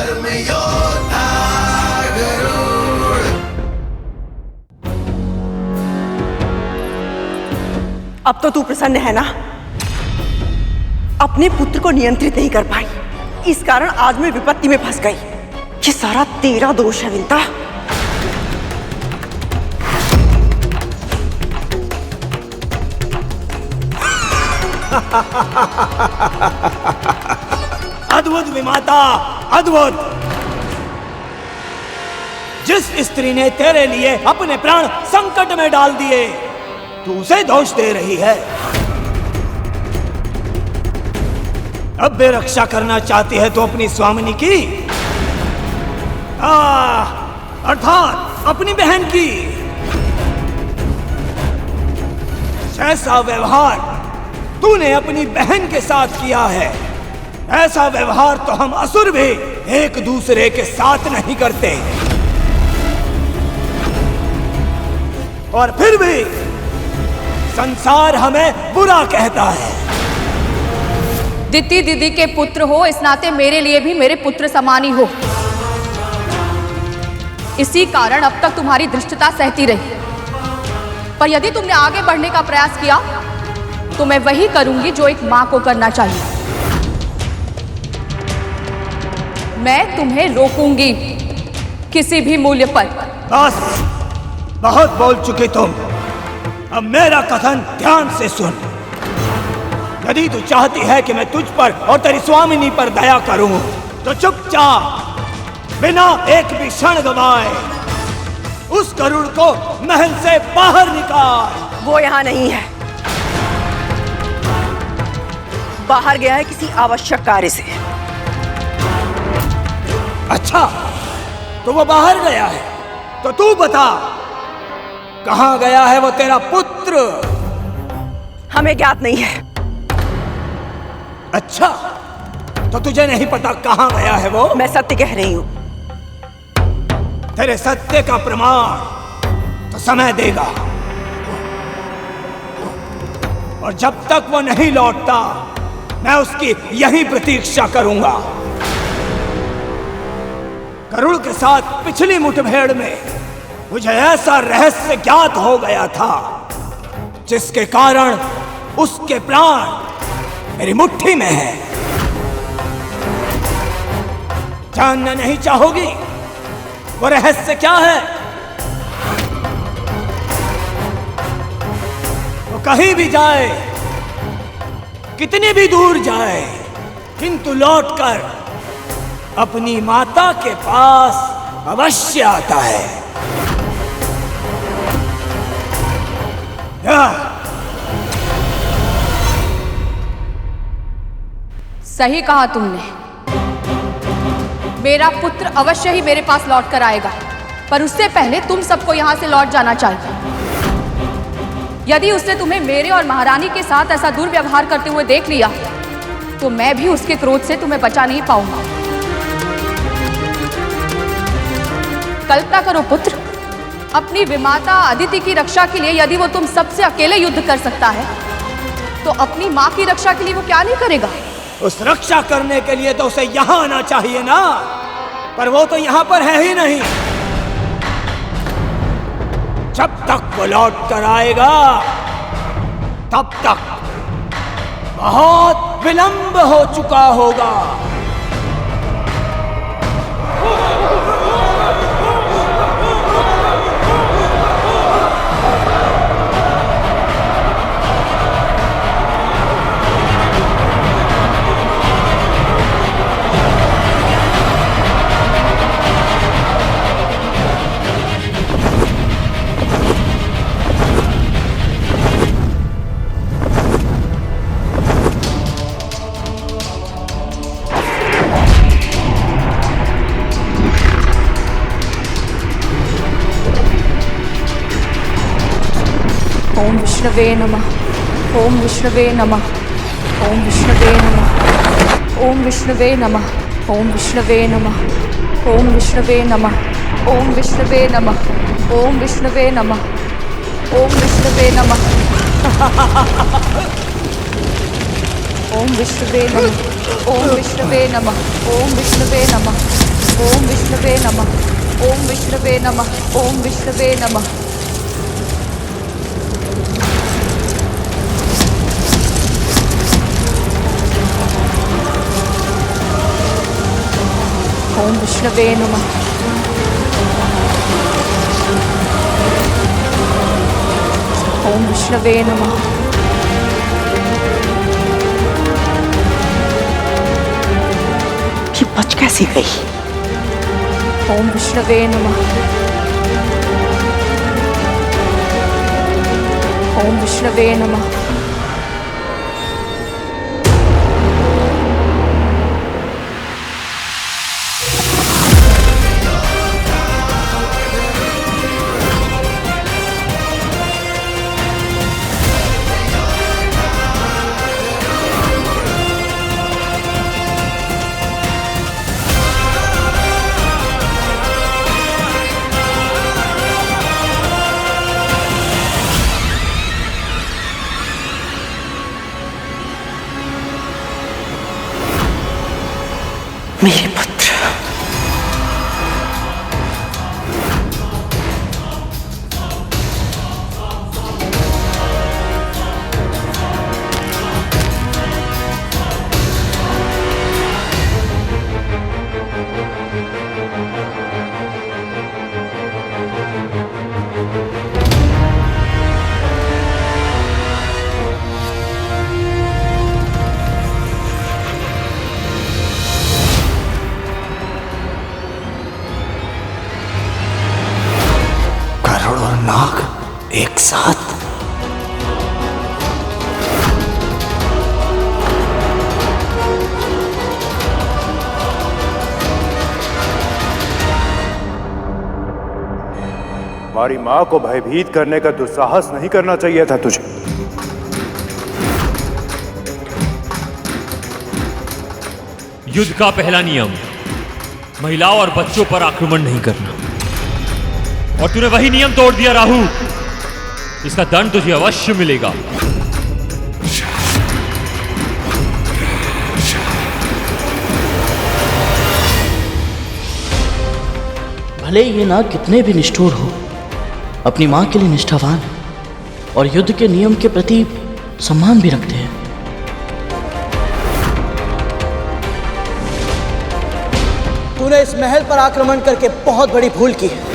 धर्मयोद्धा गरुड़। अब तो तू प्रसन्न है ना? अपने पुत्र को नियंत्रित नहीं कर पाई, इस कारण आज मैं विपत्ति में फंस गई। ये सारा तेरा दोष है विंता। अद्भुत विमाता, अद्भुत। जिस स्त्री ने तेरे लिए अपने प्राण संकट में डाल दिए, तू उसे दोष दे रही है। अब भी रक्षा करना चाहती है तो अपनी स्वामिनी की, अर्थात अपनी बहन की। जैसा व्यवहार तूने अपनी बहन के साथ किया है, ऐसा व्यवहार तो हम असुर भी एक दूसरे के साथ नहीं करते। और फिर भी संसार हमें बुरा कहता है। दिति दीदी के पुत्र हो, इस नाते मेरे लिए भी मेरे पुत्र समान ही हो। इसी कारण अब तक तुम्हारी धृष्टता सहती रही, पर यदि तुमने आगे बढ़ने का प्रयास किया तो मैं वही करूंगी जो एक मां को करना चाहिए। मैं तुम्हें रोकूंगी किसी भी मूल्य पर। बस, बहुत बोल चुकी तुम। अब मेरा कथन ध्यान से सुन। यदि तू चाहती है कि मैं तुझ पर और तेरी स्वामिनी पर दया करूं, तो चुपचाप बिना एक भी क्षण गवाए उस गरुड़ को महल से बाहर निकाल। वो यहाँ नहीं है, बाहर गया है किसी आवश्यक कार्य से। अच्छा, तो वो बाहर गया है, तो तू बता कहां गया है वो तेरा पुत्र? हमें ज्ञात नहीं है। अच्छा, तो तुझे नहीं पता कहां गया है वो? मैं सत्य कह रही हूं। तेरे सत्य का प्रमाण तो समय देगा, और जब तक वो नहीं लौटता मैं उसकी यही प्रतीक्षा करूंगा। गरुड़ के साथ पिछली मुठभेड़ में मुझे ऐसा रहस्य ज्ञात हो गया था जिसके कारण उसके प्राण मेरी मुट्ठी में है। जानना नहीं चाहोगी वो रहस्य क्या है? वो कहीं भी जाए, कितनी भी दूर जाए, किंतु लौटकर अपनी माता के पास अवश्य आता है। सही कहा तुमने। मेरा पुत्र अवश्य ही मेरे पास लौट कर आएगा, पर उससे पहले तुम सबको यहां से लौट जाना चाहिए। यदि उसने तुम्हें मेरे और महारानी के साथ ऐसा दुर्व्यवहार करते हुए देख लिया तो मैं भी उसके क्रोध से तुम्हें बचा नहीं पाऊंगा। कल्पना करो पुत्र, अपनी विमाता अदिति की रक्षा के लिए यदि वो तुम सबसे अकेले युद्ध कर सकता है, तो अपनी मां की रक्षा के लिए वो क्या नहीं करेगा? उस रक्षा करने के लिए तो उसे यहां आना चाहिए ना, पर वो तो यहां पर है ही नहीं। जब तक वो लौट कर आएगा तब तक बहुत विलंब हो चुका होगा। ओम विष्णवे नमः। ओम विष्णवे नमः। ओम विष्णवे नमः। ओम विष्णवे नमः। ओम विष्णवे नमः। ओम विष्णवे नमः। ओम विष्णवे नमः। ओम विष्णवे नमः। ओम विष्णवे नमः। ओम विष्णवे नमः। ओम विष्णवे नमः। ओम विष्णवे नमः। ओम विष्णवे नमः। ओम विष्णवे नमः। ओम विष्णवे नमः। ओम विष्णवे नमः। ओम विष्णवे नमः। ये बच कैसी गई? ओम विष्णवे नमः। ओम विष्णवे नमः। मेरे पुत्र, नाग एक साथ। हमारी मां को भयभीत करने का दुस्साहस नहीं करना चाहिए था तुझे। युद्ध का पहला नियम महिलाओं और बच्चों पर आक्रमण नहीं करना, और तूने वही नियम तोड़ दिया राहु। इसका दंड तुझे अवश्य मिलेगा। भले ये नाग कितने भी निष्ठुर हो, अपनी मां के लिए निष्ठावान है और युद्ध के नियम के प्रति सम्मान भी रखते हैं। तूने इस महल पर आक्रमण करके बहुत बड़ी भूल की है।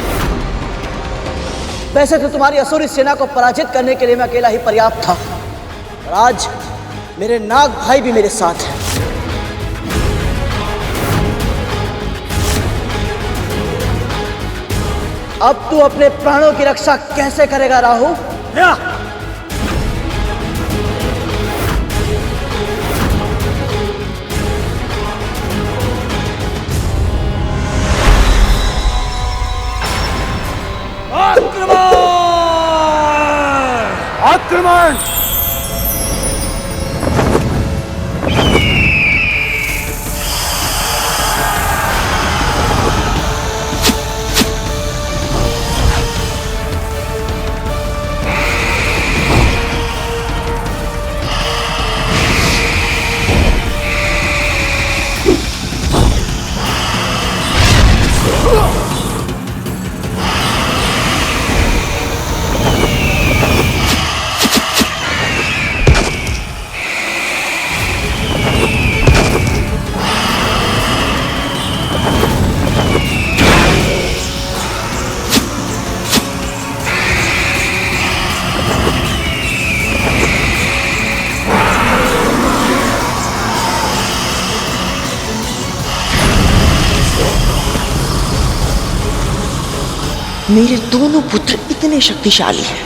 वैसे तो तुम्हारी असुरी सेना को पराजित करने के लिए मैं अकेला ही पर्याप्त था, और आज मेरे नाग भाई भी मेरे साथ हैं। अब तू अपने प्राणों की रक्षा कैसे करेगा राहु? आक्रमण! मेरे दोनों पुत्र इतने शक्तिशाली हैं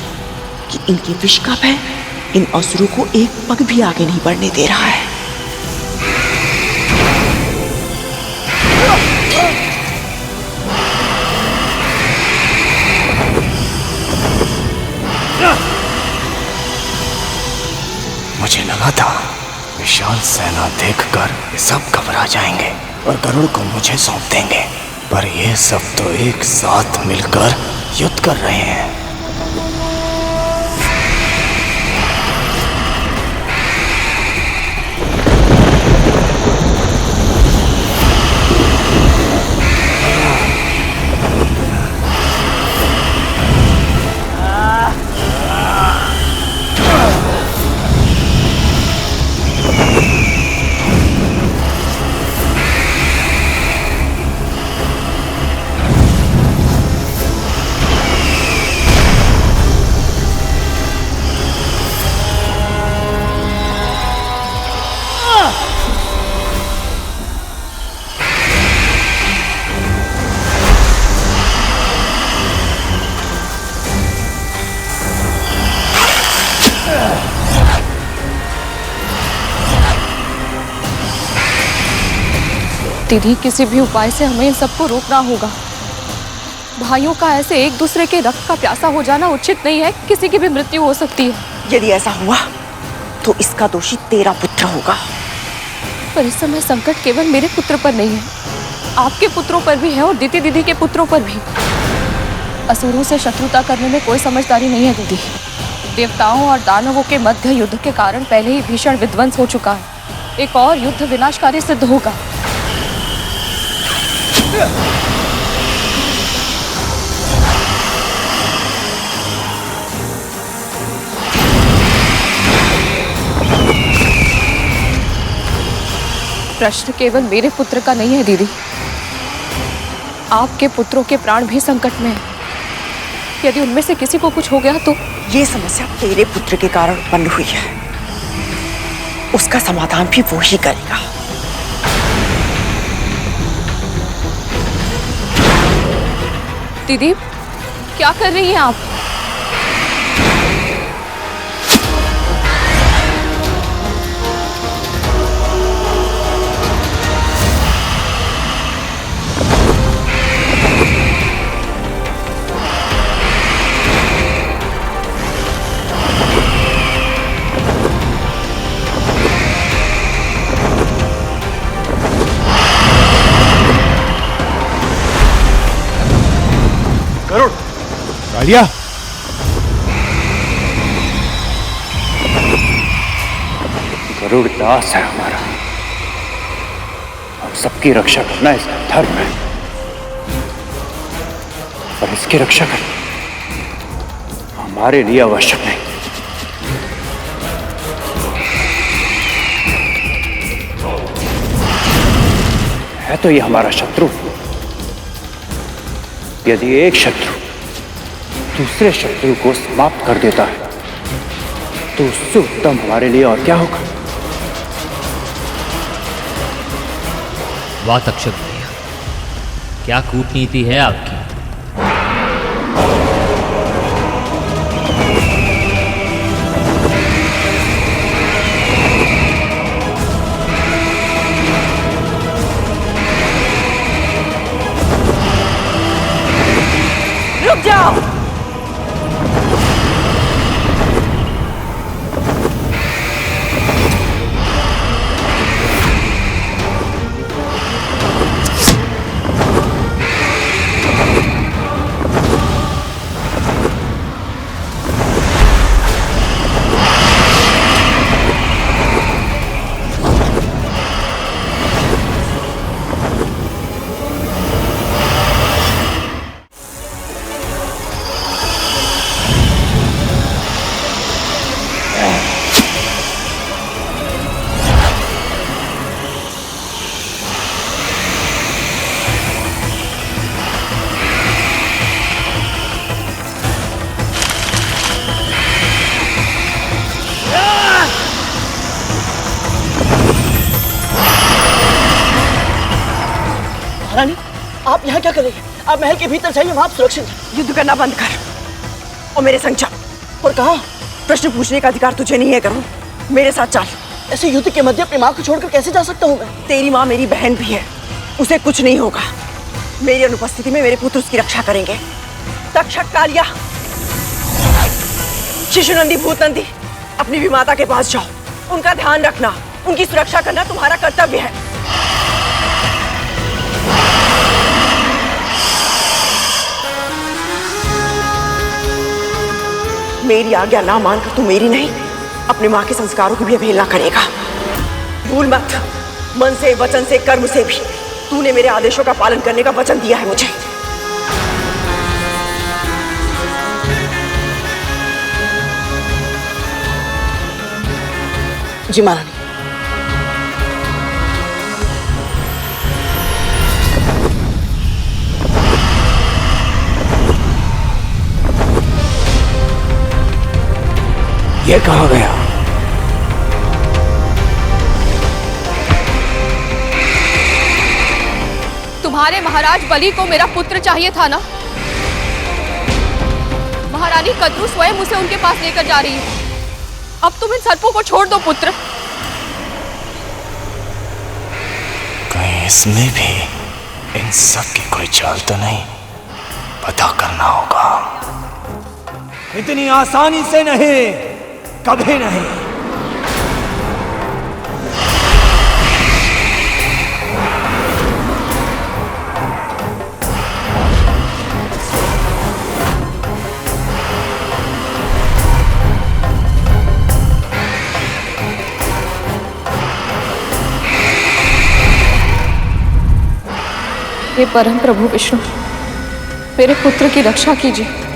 कि इनके विष का भय इन असुरों को एक पग भी आगे नहीं बढ़ने दे रहा है। मुझे लगा था विशाल सेना देखकर सब घबरा जाएंगे और गरुड़ को मुझे सौंप देंगे, पर ये सब तो एक साथ मिलकर युद्ध कर रहे हैं। दीदी, किसी भी उपाय से हमें इन सबको रोकना होगा। भाइयों का ऐसे एक दूसरे के रक्त का प्यासा हो जाना उचित नहीं है। किसी की भी मृत्यु हो सकती है। यदि ऐसा हुआ तो इसका दोषी तेरा पुत्र होगा। पर इस समय संकट केवल मेरे पुत्र पर नहीं है, आपके पुत्रों पर भी है और दीदी दीदी के पुत्रों पर भी। असुरों से शत्रुता करने में कोई समझदारी नहीं है दीदी। देवताओं और दानवों के मध्य युद्ध के कारण पहले ही भीषण विध्वंस हो चुका है। एक और युद्ध विनाशकारी सिद्ध होगा। प्रश्न केवल मेरे पुत्र का नहीं है दीदी, आपके पुत्रों के प्राण भी संकट में हैं। यदि उनमें से किसी को कुछ हो गया तो? ये समस्या तेरे पुत्र के कारण उत्पन्न हुई है, उसका समाधान भी वो ही करेगा। दीदी, क्या कर रही हैं आप? कालिया, गरुड़ दास है हमारा। हम सबकी रक्षा करना इसका धर्म है, पर इसकी रक्षा करना हमारे लिए आवश्यक नहीं। है तो ये हमारा शत्रु। यदि एक शत्रु दूसरे शत्रु को समाप्त कर देता है तो उससे उत्तम हमारे लिए और क्या होगा। वाह तक्षक भैया, क्या कूटनीति है आपकी। रुक जाओ। रानी, आप यहाँ क्या करेंगे? आप महल के भीतर जाइए, वहाँ आप सुरक्षित हैं। युद्ध करना बंद कर और मेरे संग चल। और कहाँ? प्रश्न पूछने का अधिकार तुझे नहीं है करूँ, मेरे साथ चल। ऐसे युद्ध के मध्य अपनी माँ को छोड़कर कैसे जा सकता हूँ मैं? तेरी माँ मेरी बहन भी है, उसे कुछ नहीं होगा। मेरी अनुपस्थिति में मेरे पुत्र उसकी रक्षा करेंगे। तक्षक कालिया, शिशुनंदी, भूतनंदी, अपनी भी माता के पास जाओ, उनका ध्यान रखना, उनकी सुरक्षा करना तुम्हारा कर्तव्य है। मेरी आज्ञा ना मानकर तू मेरी नहीं, अपनी माँ के संस्कारों की भी अवहेलना करेगा। भूल मत, मन से, वचन से, कर्म से भी तूने मेरे आदेशों का पालन करने का वचन दिया है मुझे। जी महारानी। ये कहाँ गया? तुम्हारे महाराज बलि को मेरा पुत्र चाहिए था ना? महारानी कद्रू स्वयं उसे उनके पास लेकर जा रही है। अब तुम इन सर्पों को छोड़ दो पुत्र। कहीं इसमें भी इन सब की कोई चाल तो नहीं, पता करना होगा। इतनी आसानी से नहीं, कभी नहीं। हे परम प्रभु विष्णु, मेरे पुत्र की रक्षा कीजिए।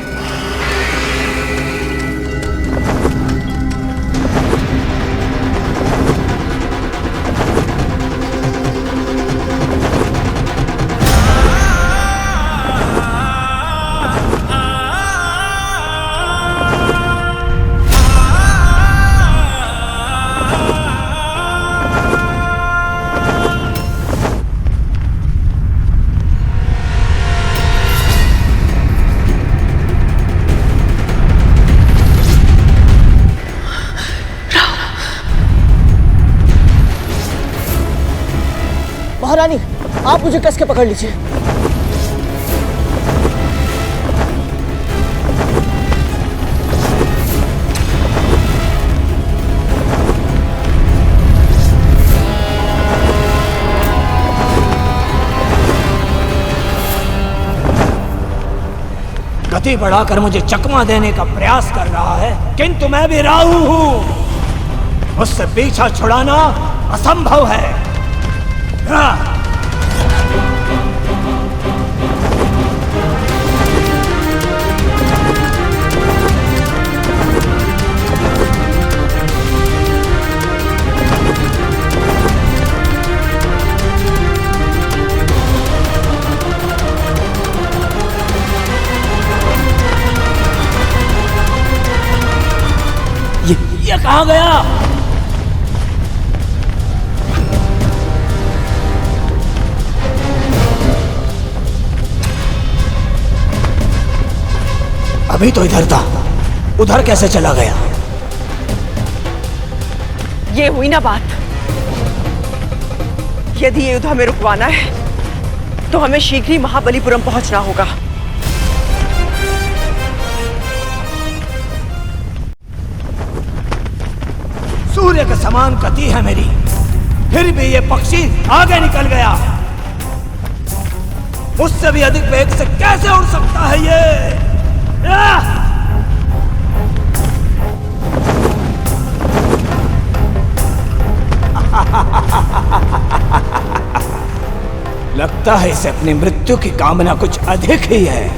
महारानी, आप मुझे कस के पकड़ लीजिए। गति बढ़ाकर मुझे चकमा देने का प्रयास कर रहा है, किंतु मैं भी राहु हूं। मुझसे पीछा छुड़ाना असंभव है। ये कहाँ गया? अभी तो इधर था, उधर कैसे चला गया? ये हुई ना बात। यदि ये युद्ध हमें रुकवाना है तो हमें शीघ्र ही महाबलीपुरम पहुंचना होगा। सूर्य के समान गति है मेरी, फिर भी ये पक्षी आगे निकल गया। मुझसे भी अधिक वेग से कैसे उड़ सकता है ये? लगता है इसे अपनी मृत्यु की कामना कुछ अधिक ही है,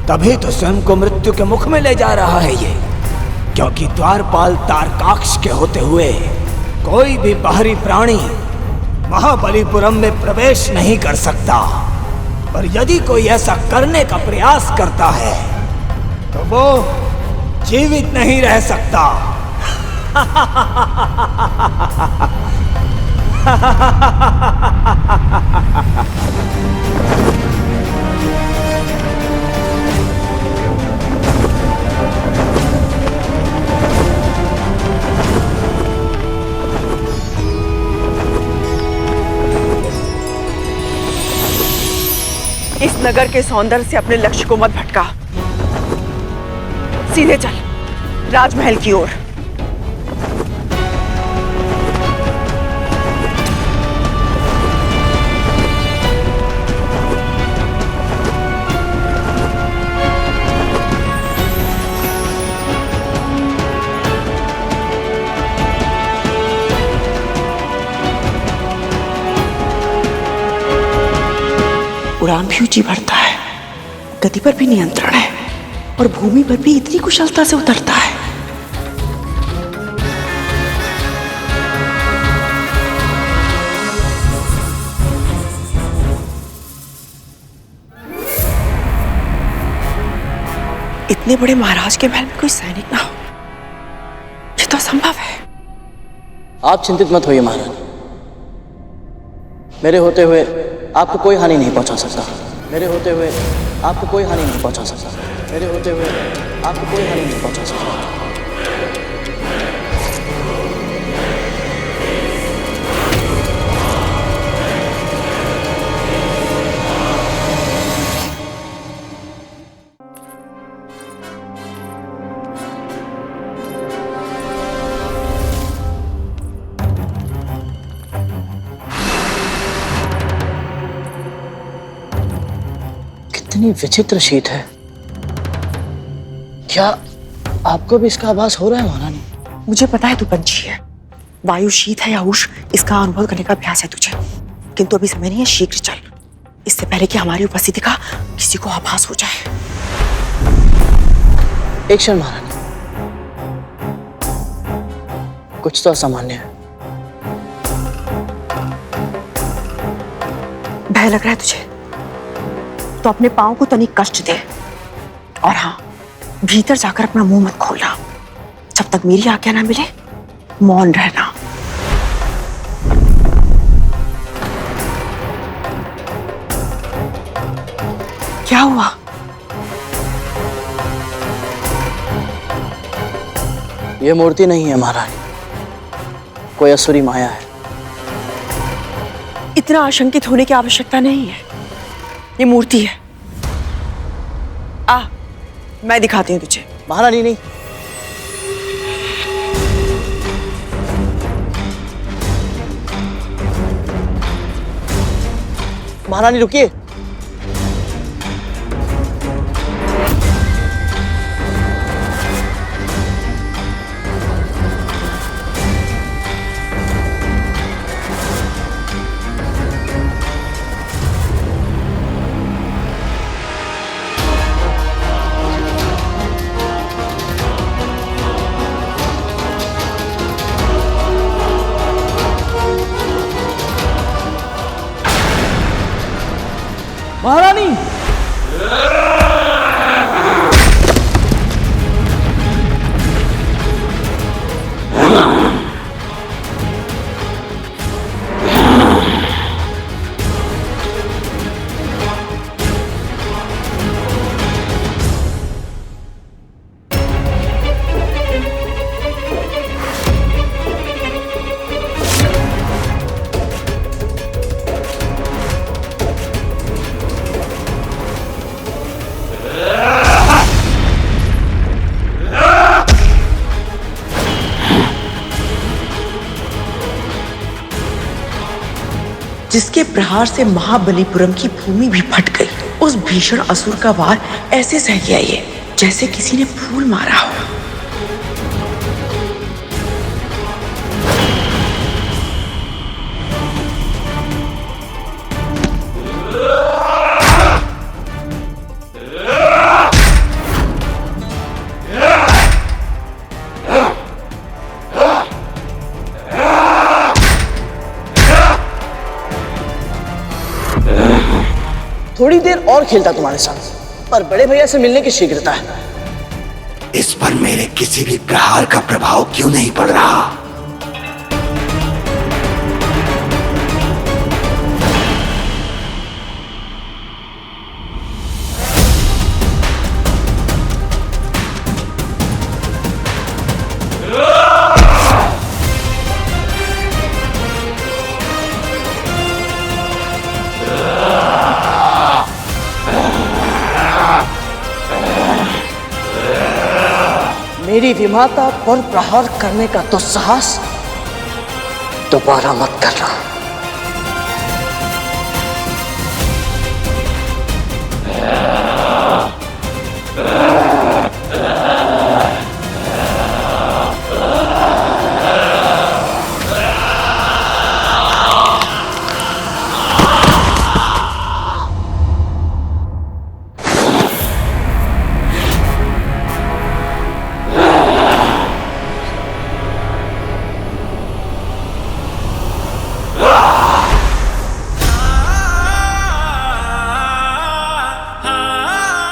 तभी तो स्वयं को मृत्यु के मुख में ले जा रहा है ये। क्योंकि द्वारपाल तारकाक्ष के होते हुए कोई भी बाहरी प्राणी महाबलीपुरम में प्रवेश नहीं कर सकता। पर यदि कोई ऐसा करने का प्रयास करता है तो वो जीवित नहीं रह सकता। इस नगर के सौंदर्य से अपने लक्ष्य को मत भटका। सीधे चल राजमहल की ओर। उड़ान भी ऊंची बढ़ता है, गति पर भी नियंत्रण है और भूमि पर भी इतनी कुशलता से उतरता है। इतने बड़े महाराज के महल में कोई सैनिक ना हो, ये तो असंभव है। आप चिंतित मत होइए महाराज, मेरे होते हुए आपको कोई हानि नहीं पहुंचा सकता। मेरे होते हुए आपको कोई हानि नहीं पहुंचा सकता। मेरे होते हुए आपको कोई हानि नहीं पहुंचा सकता। कितनी विचित्र शीत है। क्या आपको भी इसका आभास हो रहा है महारानी? मुझे पता है तू पंछी है, वायु शीत है या उष्ण इसका अनुभव करने का अभ्यास है तुझे, किंतु अभी समय नहीं है, शीघ्र चल, इससे पहले कि हमारी उपस्थिति का किसी को आभास हो जाए। एक क्षण महारानी, कुछ तो असामान्य है। भय लग रहा है तुझे तो अपने पांव को तनिक कष्ट दे, और हाँ, भीतर जाकर अपना मुंह मत खोलना। जब तक मेरी आज्ञा ना मिले मौन रहना। क्या हुआ? यह मूर्ति नहीं है महारानी, कोई असुरी माया है। इतना आशंकित होने की आवश्यकता नहीं है, ये मूर्ति है। आ, मैं दिखाती हूँ तुझे। महारानी नहीं, महारानी रुकिए। महारानी, जिसके प्रहार से महाबलीपुरम की भूमि भी फट गई, उस भीषण असुर का वार ऐसे सह गया ये जैसे किसी ने फूल मारा हो। थोड़ी देर और खेलता तुम्हारे साथ, पर बड़े भैया से मिलने की शीघ्रता है। इस पर मेरे किसी भी प्रहार का प्रभाव क्यों नहीं पड़ रहा? मेरी विमाता पर प्रहार करने का दुस्साहस दोबारा मत करना।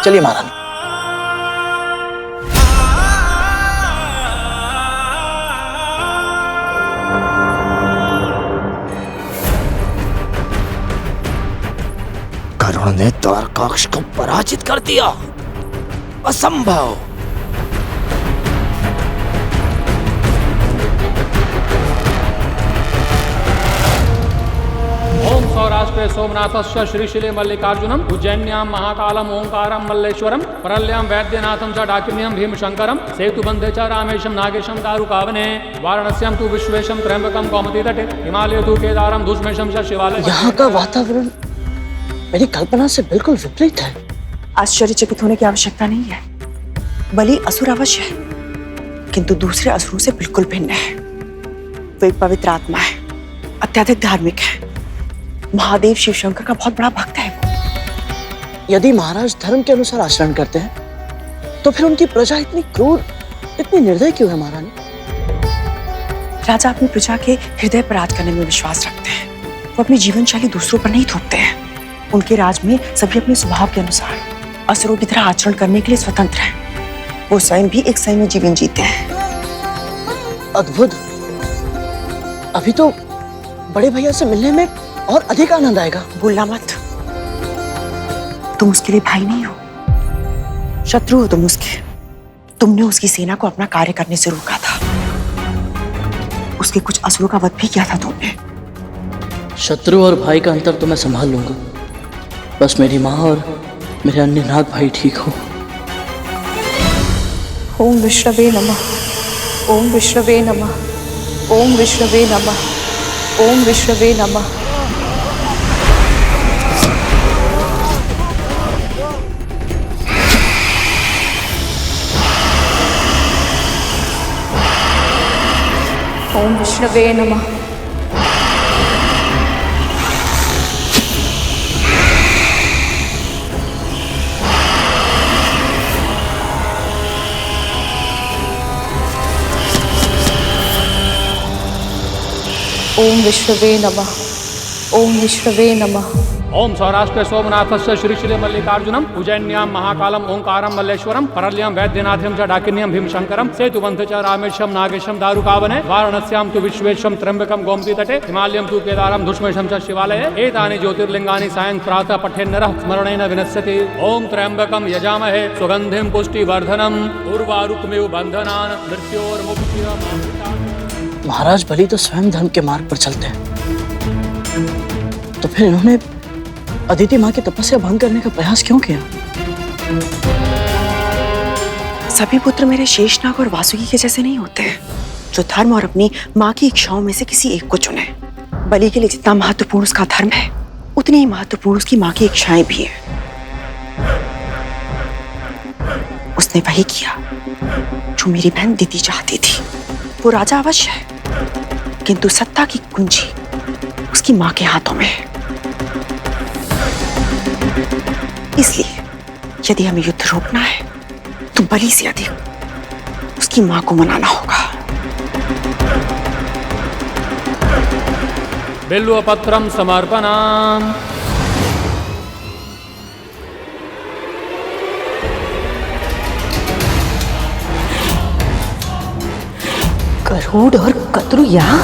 चलिए महारानी। करुण ने द्वारकाक्ष को पराजित कर दिया, असंभव। ओम सौराष्ट्रे सोमनाथस्य श्रीशिले मल्लिकार्जुनम उज्जैन्यां महाकालम ओंकारम मल्लेश्वरम परल्यां वैद्यनाथम च डाकिन्यं भीमशंकरम सेतुबंधे च रामेशम नागेशम दारुकावने वाराणस्यां तु विश्वेशम त्र्यंबकम कौमुदी तटे हिमालय तु केदारम धूष्मेशम च शिवालय। यहाँ का वातावरण मेरी कल्पना से बिल्कुल विपरीत है। आश्चर्यचकित होने की आवश्यकता नहीं है। बलि असुर अवश्य है, किंतु दूसरे असुरों से बिल्कुल भिन्न है। वो एक पवित्र आत्मा है, अत्यधिक धार्मिक है, महादेव शिव शंकर का बहुत बड़ा भक्त है वो। यदि महाराज धर्म के अनुसार आचरण करते हैं तो फिर उनकी प्रजा इतनी क्रूर, इतनी निर्दयी क्यों है महारानी? राजा अपनी प्रजा के हृदय पर राज करने में विश्वास रखते हैं। वो अपनी जीवन शैली दूसरों पर नहीं थोपते हैं। उनके राज में सभी अपने स्वभाव के अनुसार असुरों की तरह आचरण करने के लिए स्वतंत्र हैं। वो स्वयं भी एक संयमी जीवन जीते हैं। अद्भुत। अभी तो बड़े भैया से मिलने में और अधिक आनंद आएगा। भूलना मत, तुम उसके लिए भाई नहीं हो, शत्रु हो तुम उसके। तुमने उसकी सेना को अपना कार्य करने से रोका था। उसके कुछ असुरों का वध भी किया था तुमने। शत्रु और भाई का अंतर तो मैं संभाल लूंगा, बस मेरी माँ और मेरे अन्य नाग भाई ठीक हो। ओम विष्णवे नमः। ओम विष्णवे नमः। ओम विष्णवे नमः। ओम विष्णवे नमः। ओम विष्णवे नमः। ओम विष्णवे नमः। ओम विष्णवे नमः। ओम सौराष्ट्र सोमनाथस्य श्रीशिले मल्लिकार्जुनम उज्जैन्यां महाकालम ओंकारम मल्लेश्वरम परल्यम वैद्यनाथम च डाकिन्यम भीमशंकरम सेतुबंध च रामेशम नागेशम दारुकावने वाराणस्यां तु विश्वेशम त्र्यंबकम गोमती तटे हिमालयम तु केदारम धुष्मेशम च शिवालये एतानि ज्योतिर्लिंगानि सायं प्रातः पठेन्नरः स्मरणेन विनश्यति। ओम त्र्यंबकम यजामहे सुगंधिम पुष्टिवर्धनम उर्वारुकमिव बंधनान् मृत्योर्मुक्तिः। महाराज बलि तो स्वयं धर्म के मार्ग पर चलते हैं, तो फिर इन्होंने अदिति माँ की तपस्या भंग करने का प्रयास क्यों किया? सभी पुत्र मेरे शेषनाग और वासुकी के जैसे नहीं होते, जो धर्म और अपनी माँ की इच्छाओं में से किसी एक को चुने। बलि के लिए जितना महत्वपूर्ण उसका धर्म है, उतनी ही महत्वपूर्ण उसकी माँ की इच्छाएं भी है। उसने वही किया जो मेरी बहन दिति चाहती थी। वो राजा अवश्य है, किंतु सत्ता की कुंजी उसकी माँ के हाथों में है। इसलिए यदि हमें युद्ध रोकना है तो बलि से अधिक उसकी माँ को मनाना होगा। बिल्वपत्रम समर्पणाम। गरुड़ और कतरु यहाँ?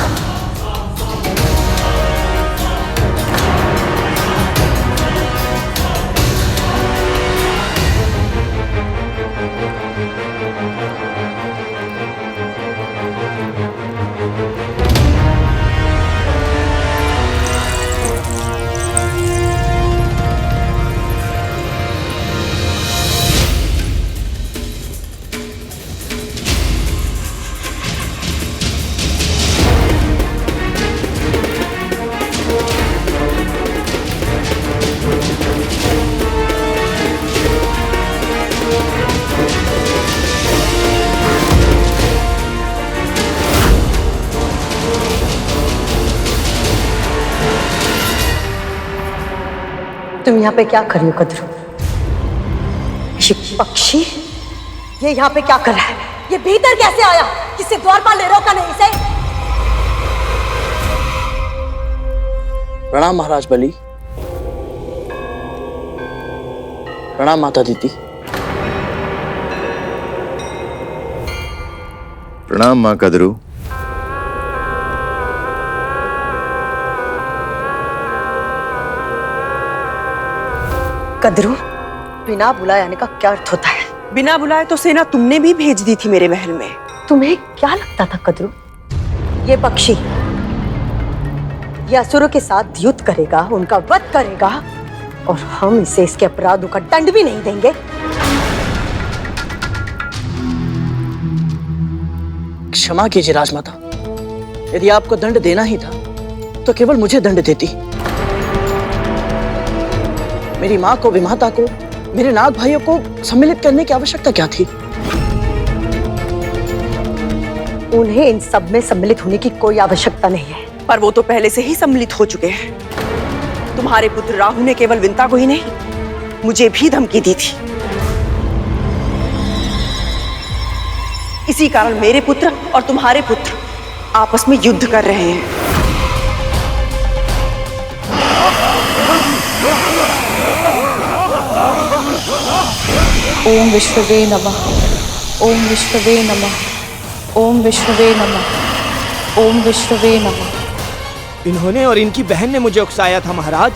तुम यहाँ पे क्या कर रही हो कद्रू? ये पक्षी ये यहाँ पे क्या कर रहा है? ये भीतर कैसे आया? किसी द्वारपाल ने रोका नहीं इसे? प्रणाम महाराज बलि। प्रणाम माता दीदी। प्रणाम माँ कद्रू। कद्रू, बिना बुलाए आने का क्या अर्थ होता है? बिना बुलाए तो सेना तुमने भी भेज दी थी मेरे महल में। तुम्हें क्या लगता था कद्रू? ये पक्षी ये असुरों के साथ युद्ध करेगा, उनका वध करेगा और हम इसे इसके अपराधों का दंड भी नहीं देंगे? क्षमा कीजिए राजमाता, यदि आपको दंड देना ही था तो केवल मुझे दंड देती। मेरी माँ को, विमाता को मेरे नाग भाइयों को सम्मिलित करने की आवश्यकता क्या थी? उन्हें इन सब में सम्मिलित होने की कोई आवश्यकता नहीं है। पर वो तो पहले से ही सम्मिलित हो चुके हैं। तुम्हारे पुत्र राहु ने केवल विंता को ही नहीं, मुझे भी धमकी दी थी। इसी कारण मेरे पुत्र और तुम्हारे पुत्र आपस में युद्ध कर रहे हैं। ओम विष्णवे नमः। ओम विष्णवे नमः। ओम विष्णवे नमः। ओम विष्णवे नमः। इन्होंने और इनकी बहन ने मुझे उकसाया था महाराज।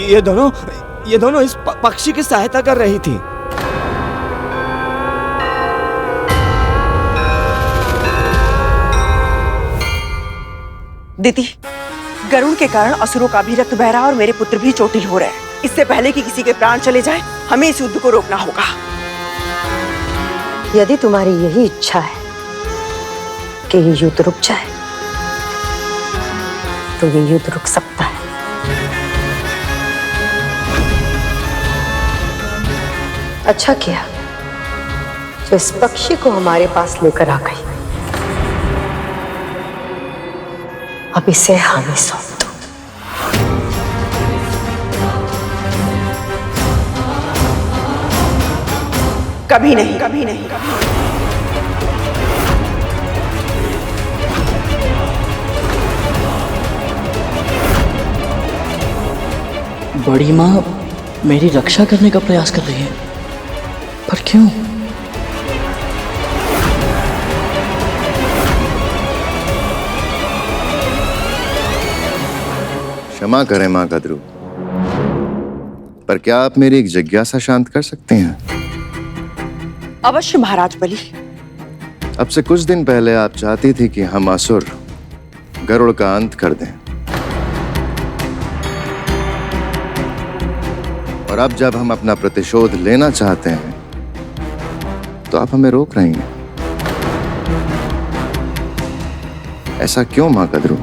ये दोनों इस पक्षी की सहायता कर रही थी। दीदी, गरुड़ के कारण असुरों का भी रक्त बह रहा और मेरे पुत्र भी चोटिल हो रहे हैं। इससे पहले कि किसी के प्राण चले जाए, हमें इस युद्ध को रोकना होगा। यदि तुम्हारी यही इच्छा है कि ये युद्ध रुक जाए, तो ये युद्ध रुक सकता है। अच्छा किया जो इस पक्षी को हमारे पास लेकर आ गई। अब इसे हमें सौंप दो। कभी नहीं, कभी नहीं, कभी नहीं। बड़ी माँ मेरी रक्षा करने का प्रयास कर रही है, पर क्यों? क्षमा करें माँ कद्रू, पर क्या आप मेरी एक जिज्ञासा शांत कर सकते हैं? अवश्य महाराज बलि। अब से कुछ दिन पहले आप चाहती थी कि हम असुर गरुड़ का अंत कर दें, और अब जब हम अपना प्रतिशोध लेना चाहते हैं तो आप हमें रोक रही हैं। ऐसा क्यों माँ कद्रू?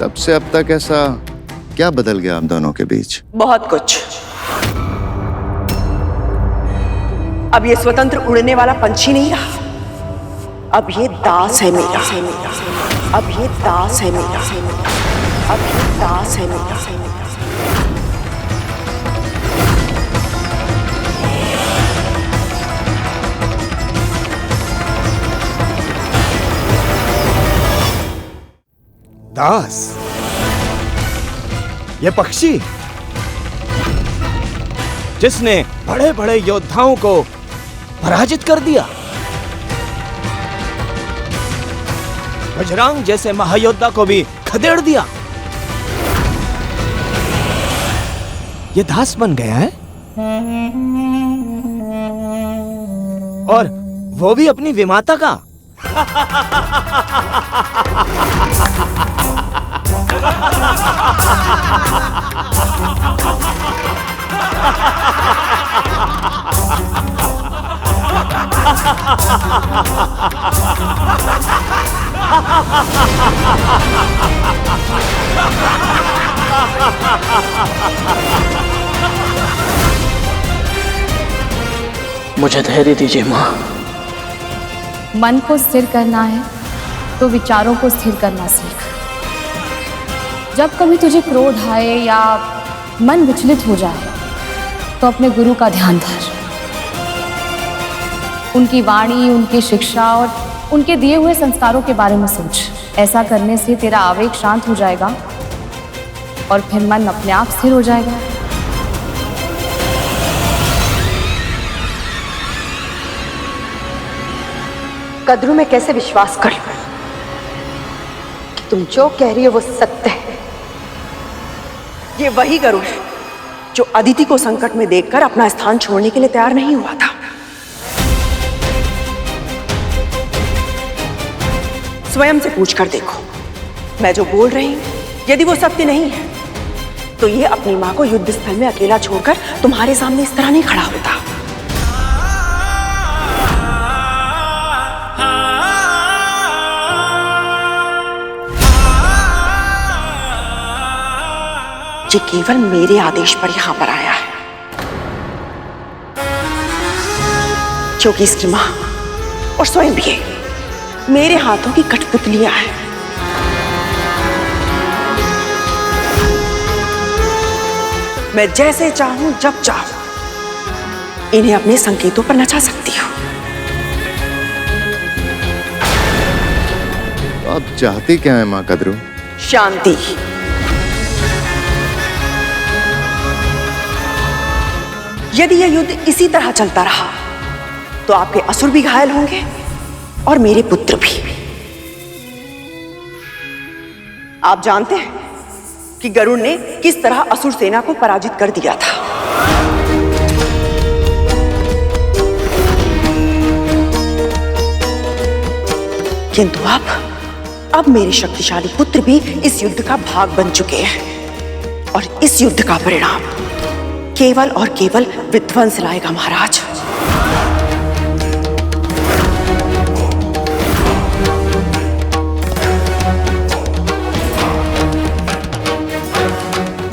तब से अब तक ऐसा क्या बदल गया आप दोनों के बीच? बहुत कुछ। अब ये स्वतंत्र उड़ने वाला पंछी नहीं रहा, अब ये दास है मेरा। अब ये दास है मेरा। अब ये दास है मेरा। दास? ये पक्षी जिसने बड़े बड़े योद्धाओं को पराजित कर दिया, बजरंग जैसे महायोद्धा को भी खदेड़ दिया, ये दास बन गया है? और वो भी अपनी विमाता का? मुझे धैर्य दीजिए माँ। मन को स्थिर करना है तो विचारों को स्थिर करना सीख। जब कभी तुझे क्रोध आए या मन विचलित हो जाए तो अपने गुरु का ध्यान धर। उनकी वाणी, उनकी शिक्षा और उनके दिए हुए संस्कारों के बारे में सोच। ऐसा करने से तेरा आवेग शांत हो जाएगा और फिर मन अपने आप स्थिर हो जाएगा। कद्रू में कैसे विश्वास कर लूं कि तुम जो कह रही हो वो सत्य है? ये वही गरुड़ है जो अदिति को संकट में देखकर अपना स्थान छोड़ने के लिए तैयार नहीं हुआ था। स्वयं से पूछ कर देखो, मैं जो बोल रही हूं यदि वो सत्य नहीं है तो ये अपनी मां को युद्ध स्थल में अकेला छोड़कर तुम्हारे सामने इस तरह नहीं खड़ा होता। ये केवल मेरे आदेश पर यहां पर आया है, क्योंकि इसकी मां और स्वयं भी मेरे हाथों की कठपुतलियां हैं। मैं जैसे चाहूं जब चाहूं इन्हें अपने संकेतों पर नचा सकती हूं। आप चाहती क्या है माँ कद्रू? शांति। यदि यह युद्ध इसी तरह चलता रहा तो आपके असुर भी घायल होंगे और मेरे पुत्र भी। आप जानते हैं कि गरुड़ ने किस तरह असुर सेना को पराजित कर दिया था। किंतु अब मेरे शक्तिशाली पुत्र भी इस युद्ध का भाग बन चुके हैं और इस युद्ध का परिणाम केवल और केवल विध्वंस लाएगा महाराज।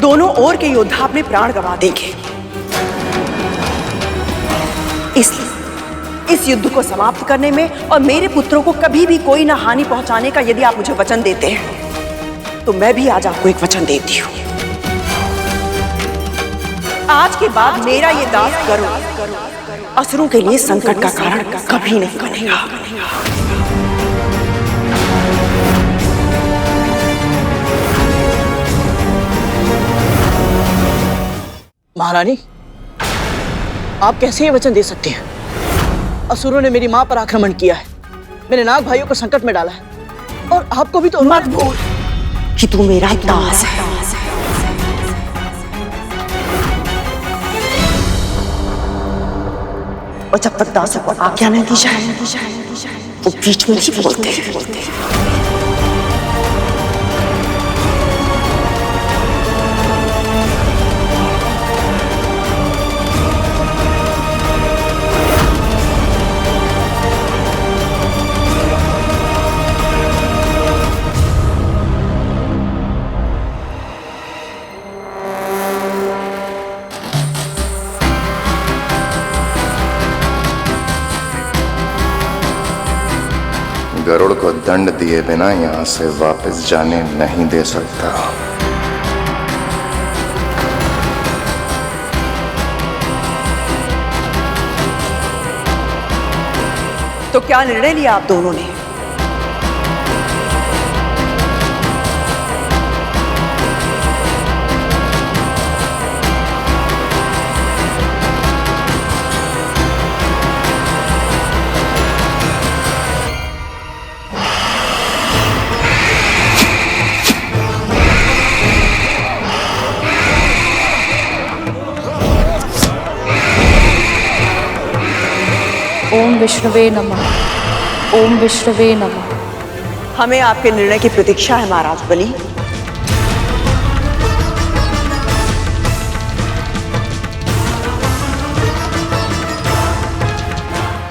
दोनों ओर के योद्धा अपने प्राण गंवा देंगे। इसलिए इस युद्ध को समाप्त करने में और मेरे पुत्रों को कभी भी कोई ना हानि पहुंचाने का यदि आप मुझे वचन देते हैं तो मैं भी आज आपको एक वचन देती हूं। आज के बाद मेरा ये दास गरुड़ असुरों के लिए संकट का कारण कभी नहीं बनेगा। महारानी, आप कैसे ये वचन दे सकते हैं? असुरों ने मेरी मां पर आक्रमण किया है, मेरे नाग भाइयों को संकट में डाला है और आपको भी तो मत बोल कि तू मेरा दास है। और जब तक दासों को आज्ञा नहीं दी जाए वो बीच में नहीं बोलते। गरुड़ को दंड दिए बिना यहां से वापस जाने नहीं दे सकता। तो क्या निर्णय लिया आप दोनों ने? ओम विष्णुवे नमः। ओम विष्णुवे नमः। हमें आपके निर्णय की प्रतीक्षा है महाराज बलि।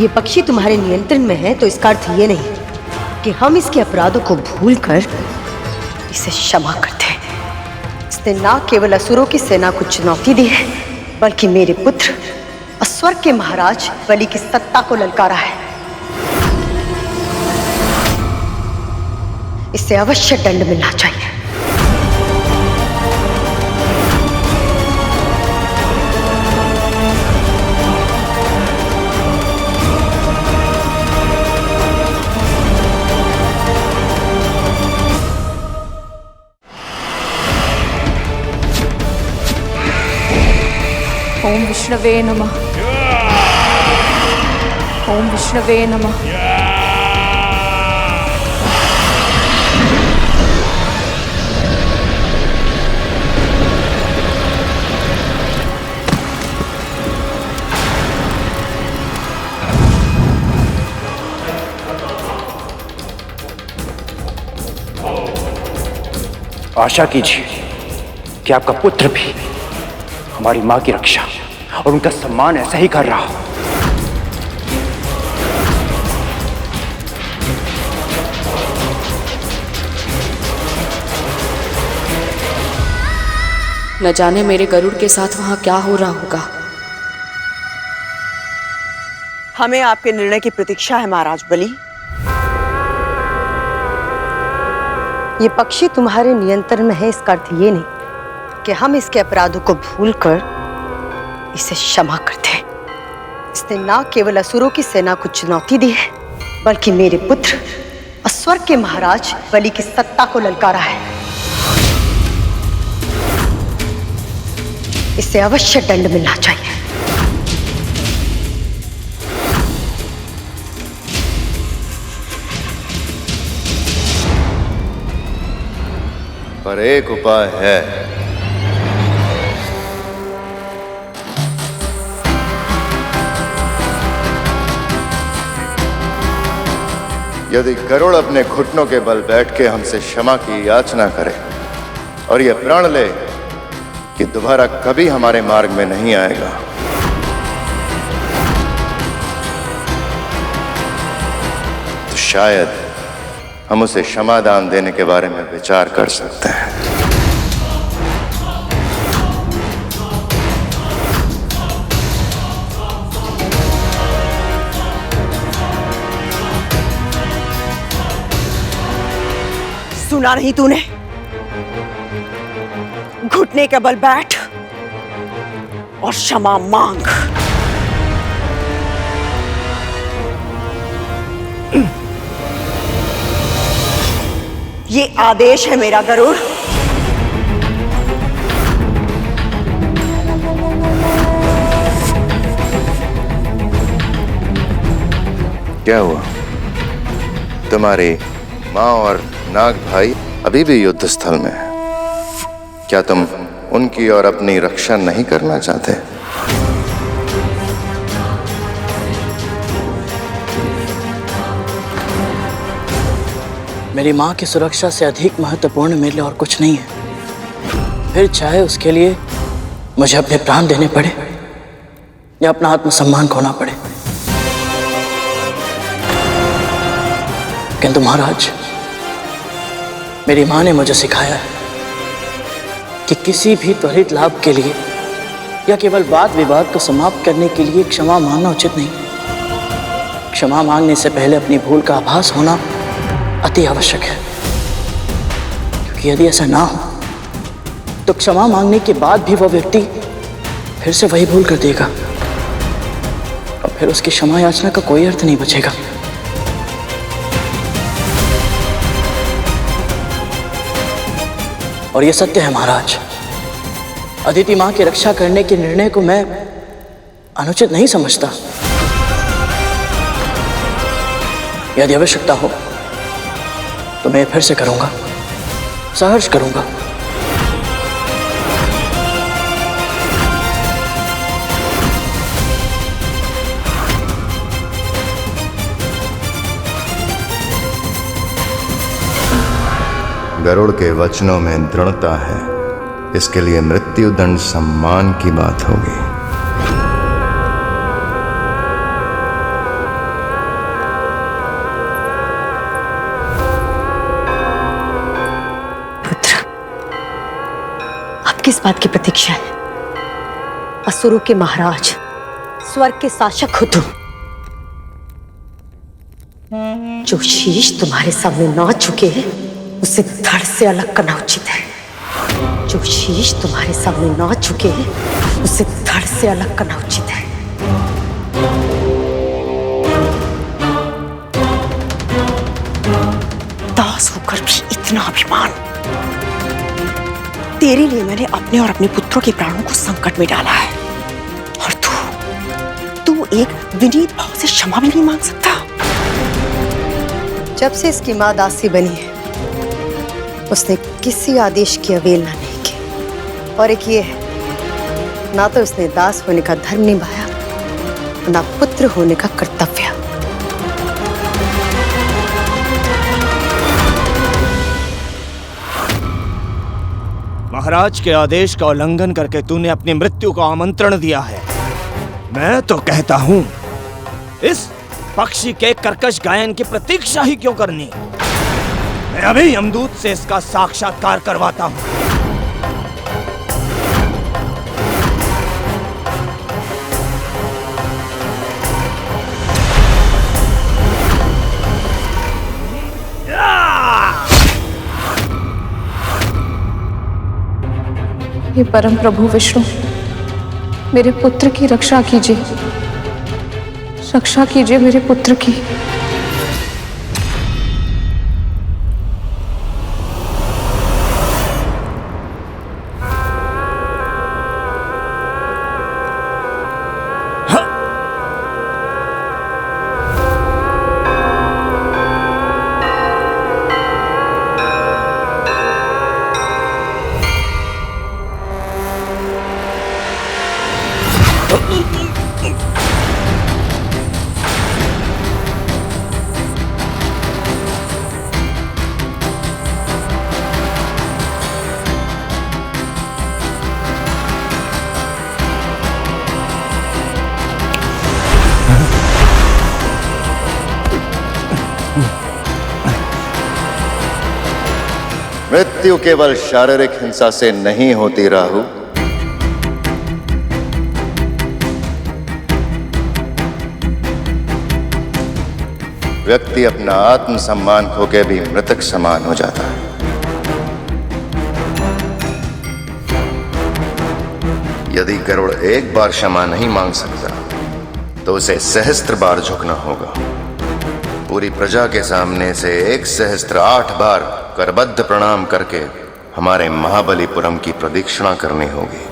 ये पक्षी तुम्हारे नियंत्रण में है तो इसका अर्थ ये नहीं कि हम इसके अपराधों को भूलकर इसे क्षमा करते हैं। इसने न केवल असुरों की सेना को चुनौती दी है बल्कि मेरे पुत्र और स्वर्ग के महाराज बलि की सत्ता को ललकारा है। इसे अवश्य दंड मिलना चाहिए। ओम विष्णवे नमः। ओम विष्णवे नमः। आशा कीजिए कि आपका पुत्र भी हमारी मां की रक्षा और उनका सम्मान ऐसा ही कर रहा हो। न जाने मेरे गरुड़ के साथ वहां क्या हो रहा होगा। हमें आपके निर्णय की प्रतीक्षा है महाराज बलि। ये पक्षी तुम्हारे नियंत्रण में है, इसका अर्थ ये नहीं कि हम इसके अपराधों को भूलकर इसे क्षमा करते हैं। इसने ना केवल असुरों की सेना को चुनौती दी है, बल्कि मेरे पुत्र और स्वर्ग के महाराज बलि की सत्ता को ललकारा है। इसे अवश्य दंड मिलना चाहिए। पर एक उपाय है। यदि गरुड़ अपने घुटनों के बल बैठ के हमसे क्षमा की याचना करे और यह प्रण ले कि दोबारा कभी हमारे मार्ग में नहीं आएगा, तो शायद हम उसे क्षमादान देने के बारे में विचार कर सकते हैं। सुना नहीं तूने? घुटने के बल बैठ और क्षमा मांग। ये आदेश है मेरा गरुड़। क्या हुआ? तुम्हारी माँ और नाग भाई अभी भी युद्ध स्थल में है। क्या तुम उनकी और अपनी रक्षा नहीं करना चाहते? मेरी माँ की सुरक्षा से अधिक महत्वपूर्ण मेरे लिए और कुछ नहीं है। फिर चाहे उसके लिए मुझे अपने प्राण देने पड़े या अपना आत्मसम्मान खोना पड़े। किंतु महाराज, मेरी माँ ने मुझे सिखाया है कि किसी भी त्वरित लाभ के लिए या केवल वाद विवाद को समाप्त करने के लिए क्षमा मांगना उचित नहीं। क्षमा मांगने से पहले अपनी भूल का आभास होना अति आवश्यक है, क्योंकि यदि ऐसा ना हो तो क्षमा मांगने के बाद भी वह व्यक्ति फिर से वही भूल कर देगा और फिर उसकी क्षमा याचना का कोई अर्थ नहीं बचेगा। और यह सत्य है महाराज, अदिति मां की रक्षा करने के निर्णय को मैं अनुचित नहीं समझता। यदि आवश्यकता हो तो मैं फिर से करूंगा, सहर्ष करूंगा। गरुड़ के वचनों में दृढ़ता है, इसके लिए मृत्युदंड सम्मान की बात होगी। किस बात की प्रतीक्षा है? असुरों के महाराज, स्वर्ग के शासक हो तुम। जो शीश तुम्हारे सामने ना झुके उसे धड़ से अलग करना उचित है। जो शीश तुम्हारे सामने ना झुके उसे धड़ से अलग करना उचित है। दास होकर भी इतना अभिमान। तेरे लिए मैंने अपने और अपने पुत्रों के प्राणों को संकट में डाला है, और तू एक विनीत भाव से क्षमा भी नहीं मांग सकता। जब से इसकी मां दासी बनी है, उसने किसी आदेश की अवहेलना नहीं की। और एक ये है, ना तो उसने दास होने का धर्म निभाया, ना पुत्र होने का कर्तव्य। महाराज के आदेश का उल्लंघन करके तूने अपनी मृत्यु को आमंत्रण दिया है। मैं तो कहता हूं, इस पक्षी के कर्कश गायन की प्रतीक्षा ही क्यों करनी? मैं अभी यमदूत से इसका साक्षात्कार करवाता हूं। हे परम प्रभु विष्णु, मेरे पुत्र की रक्षा कीजिए, रक्षा कीजिए मेरे पुत्र की। मृत्यु केवल शारीरिक हिंसा से नहीं होती राहु, व्यक्ति अपना आत्मसम्मान खो के भी मृतक समान हो जाता है। यदि गरुड़ एक बार क्षमा नहीं मांग सकता तो उसे सहस्त्र बार झुकना होगा। पूरी प्रजा के सामने से 1 सहस्त्र 8 बार करबद्ध प्रणाम करके हमारे महाबलीपुरम की प्रदक्षिणा करनी होगी।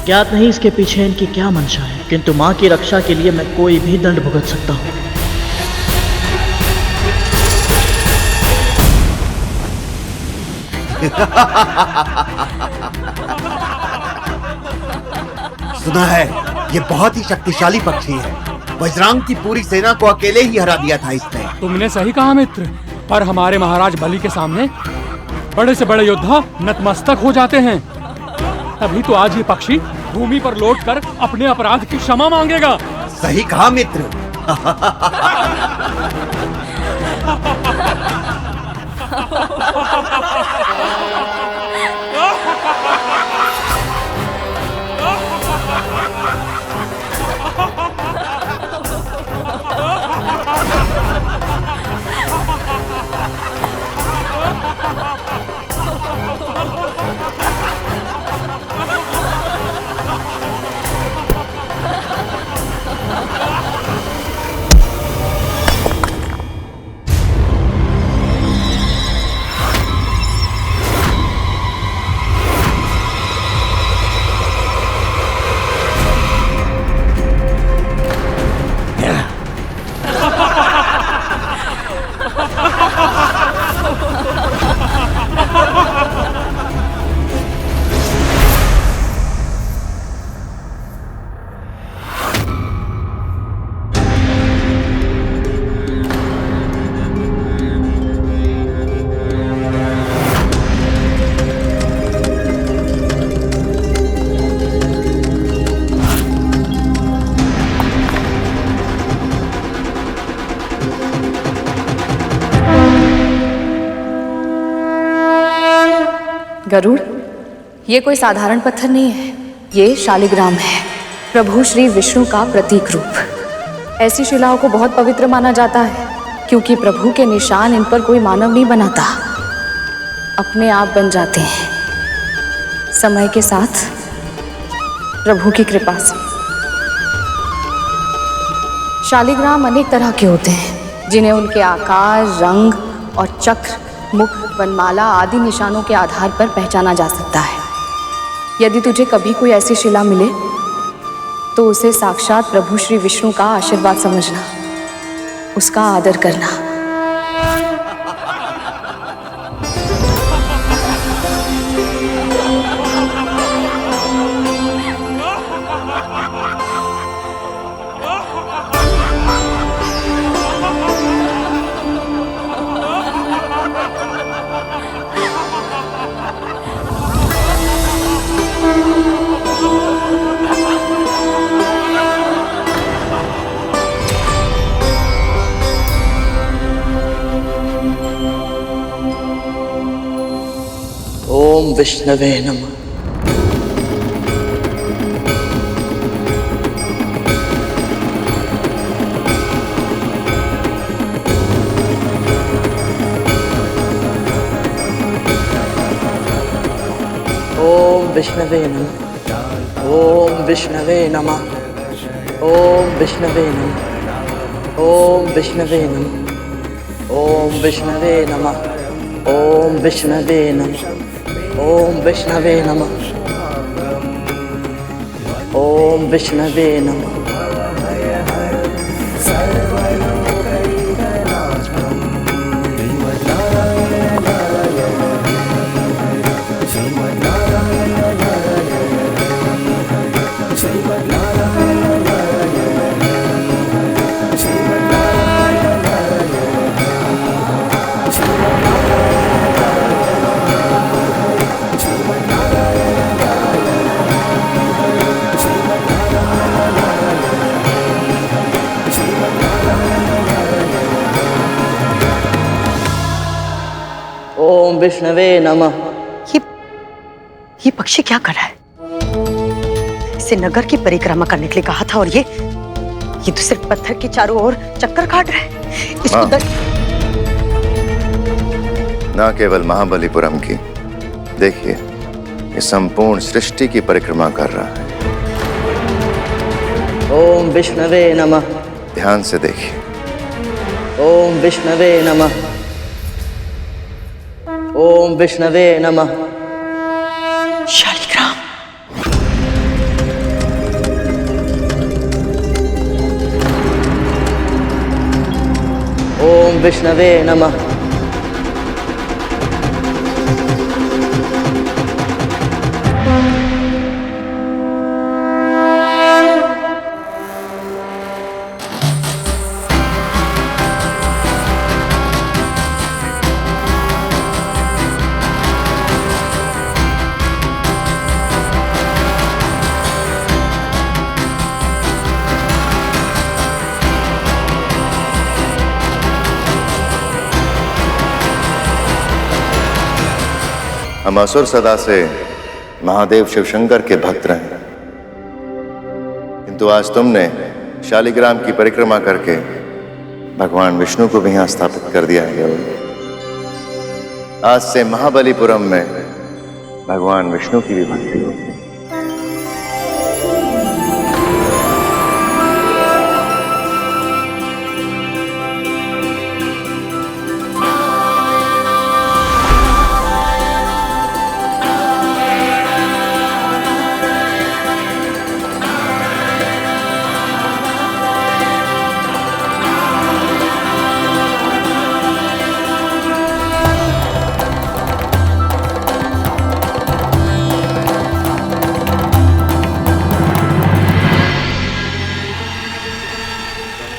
ज्ञात नहीं इसके पीछे इनकी क्या मंशा है, किंतु मां की रक्षा के लिए मैं कोई भी दंड भुगत सकता हूं। सुना है ये बहुत ही शक्तिशाली पक्षी है। वज्रांग की पूरी सेना को अकेले ही हरा दिया था इसने। तुमने सही कहा मित्र, पर हमारे महाराज बलि के सामने बड़े से बड़े योद्धा नतमस्तक हो जाते हैं। तभी तो आज ये पक्षी भूमि पर लौटकर अपने अपराध की क्षमा मांगेगा। सही कहा मित्र। गरुड़, ये कोई साधारण पत्थर नहीं है, ये शालिग्राम है, प्रभु श्री विष्णु का प्रतीक रूप। ऐसी शिलाओं को बहुत पवित्र माना जाता है, क्योंकि प्रभु के निशान इन पर कोई मानव नहीं बनाता, अपने आप बन जाते हैं समय के साथ प्रभु की कृपा से। शालिग्राम अनेक तरह के होते हैं, जिन्हें उनके आकार, रंग और चक्र, मुख, वनमाला आदि निशानों के आधार पर पहचाना जा सकता है। यदि तुझे कभी कोई ऐसी शिला मिले तो उसे साक्षात प्रभु श्री विष्णु का आशीर्वाद समझना, उसका आदर करना। ओम विष्णवे नमः। ओम विष्णवे नमः। ओम विष्णवे नमः। ओम विष्णवे नमः। ओम विष्णवे नमः। ओम विष्णवे नमः। ओम विष्णवे नमः। ओम विष्णवे नमः। ओम विष्णवे नमः। ओम विष्णवे नमः। ये पक्षी क्या कर रहा है? इसे नगर की परिक्रमा करने के लिए कहा था और ये दूसरे पत्थर के चारों ओर चक्कर काट रहा है। इसको ना केवल महाबलीपुरम की, देखिए ये संपूर्ण सृष्टि की परिक्रमा कर रहा है। ओम विष्णवे नमः। ध्यान से देखिए। ओम विष्णवे नमः। ओम विष्णवे नमः। शालिग्राम। ओम विष्णवे नमः। हम असुर सदा से महादेव शिवशंकर के भक्त रहे, किंतु आज तुमने शालिग्राम की परिक्रमा करके भगवान विष्णु को भी यहाँ स्थापित कर दिया है। आज से महाबलीपुरम में भगवान विष्णु की भी भक्ति होगी।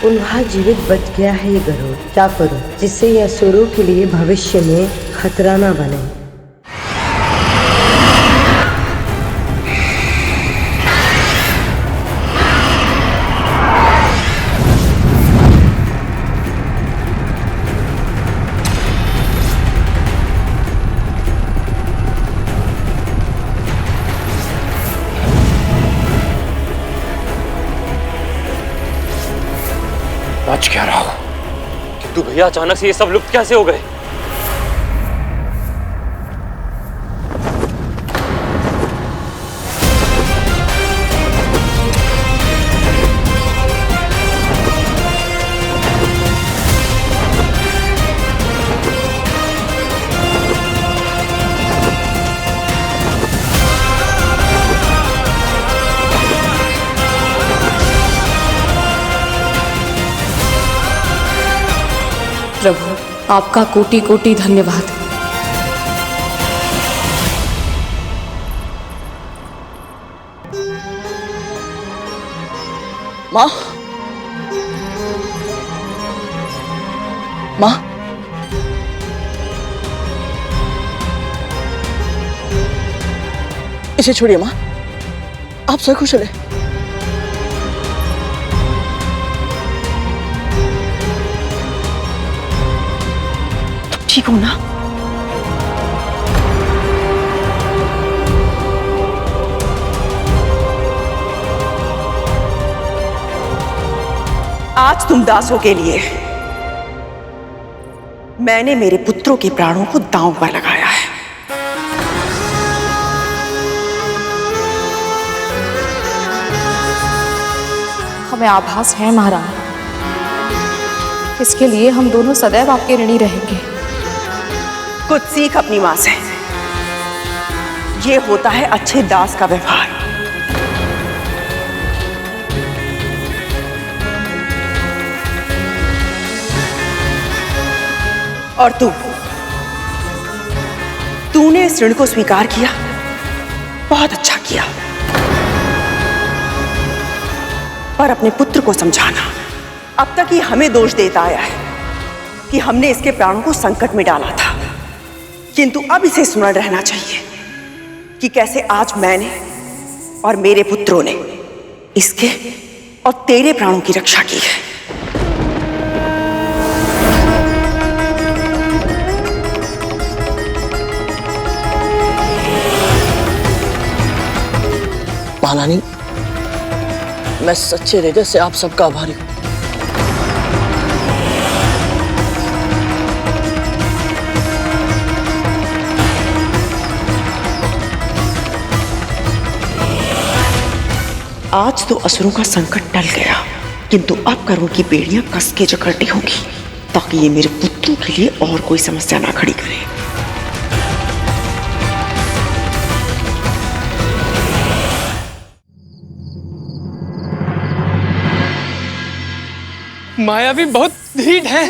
उन्हा जीवित बच गया है ये गरुड़। क्या करूं जिससे ये असुरों के लिए भविष्य में खतरा ना बने। बच क्या रहा हो? किंतु भैया अचानक से ये सब लुप्त कैसे हो गए? प्रभु, आपका कोटि कोटि धन्यवाद। माँ, माँ, इसे छोड़िए माँ, आप सकुशल हैं। ठीक हो ना? आज तुम दासों के लिए मैंने मेरे पुत्रों के प्राणों को दांव पर लगाया है। हमें आभास है महारानी, इसके लिए हम दोनों सदैव आपके ऋणी रहेंगे। कुछ सीख अपनी मां से। ये होता है अच्छे दास का व्यवहार। और तूने इस ऋण को स्वीकार किया, बहुत अच्छा किया। पर अपने पुत्र को समझाना। अब तक ये हमें दोष देता आया है कि हमने इसके प्राणों को संकट में डाला था, किंतु अब इसे स्मरण रहना चाहिए कि कैसे आज मैंने और मेरे पुत्रों ने इसके और तेरे प्राणों की रक्षा की है। महारानी, मैं सच्चे हृदय से आप सबका आभारी हूं। आज तो असुरों का संकट टल गया, किंतु अब करुण की बेड़ियां कस के जकड़नी होगी ताकि ये मेरे पुत्रों के लिए और कोई समस्या ना खड़ी करे। माया भी बहुत ढीठ है।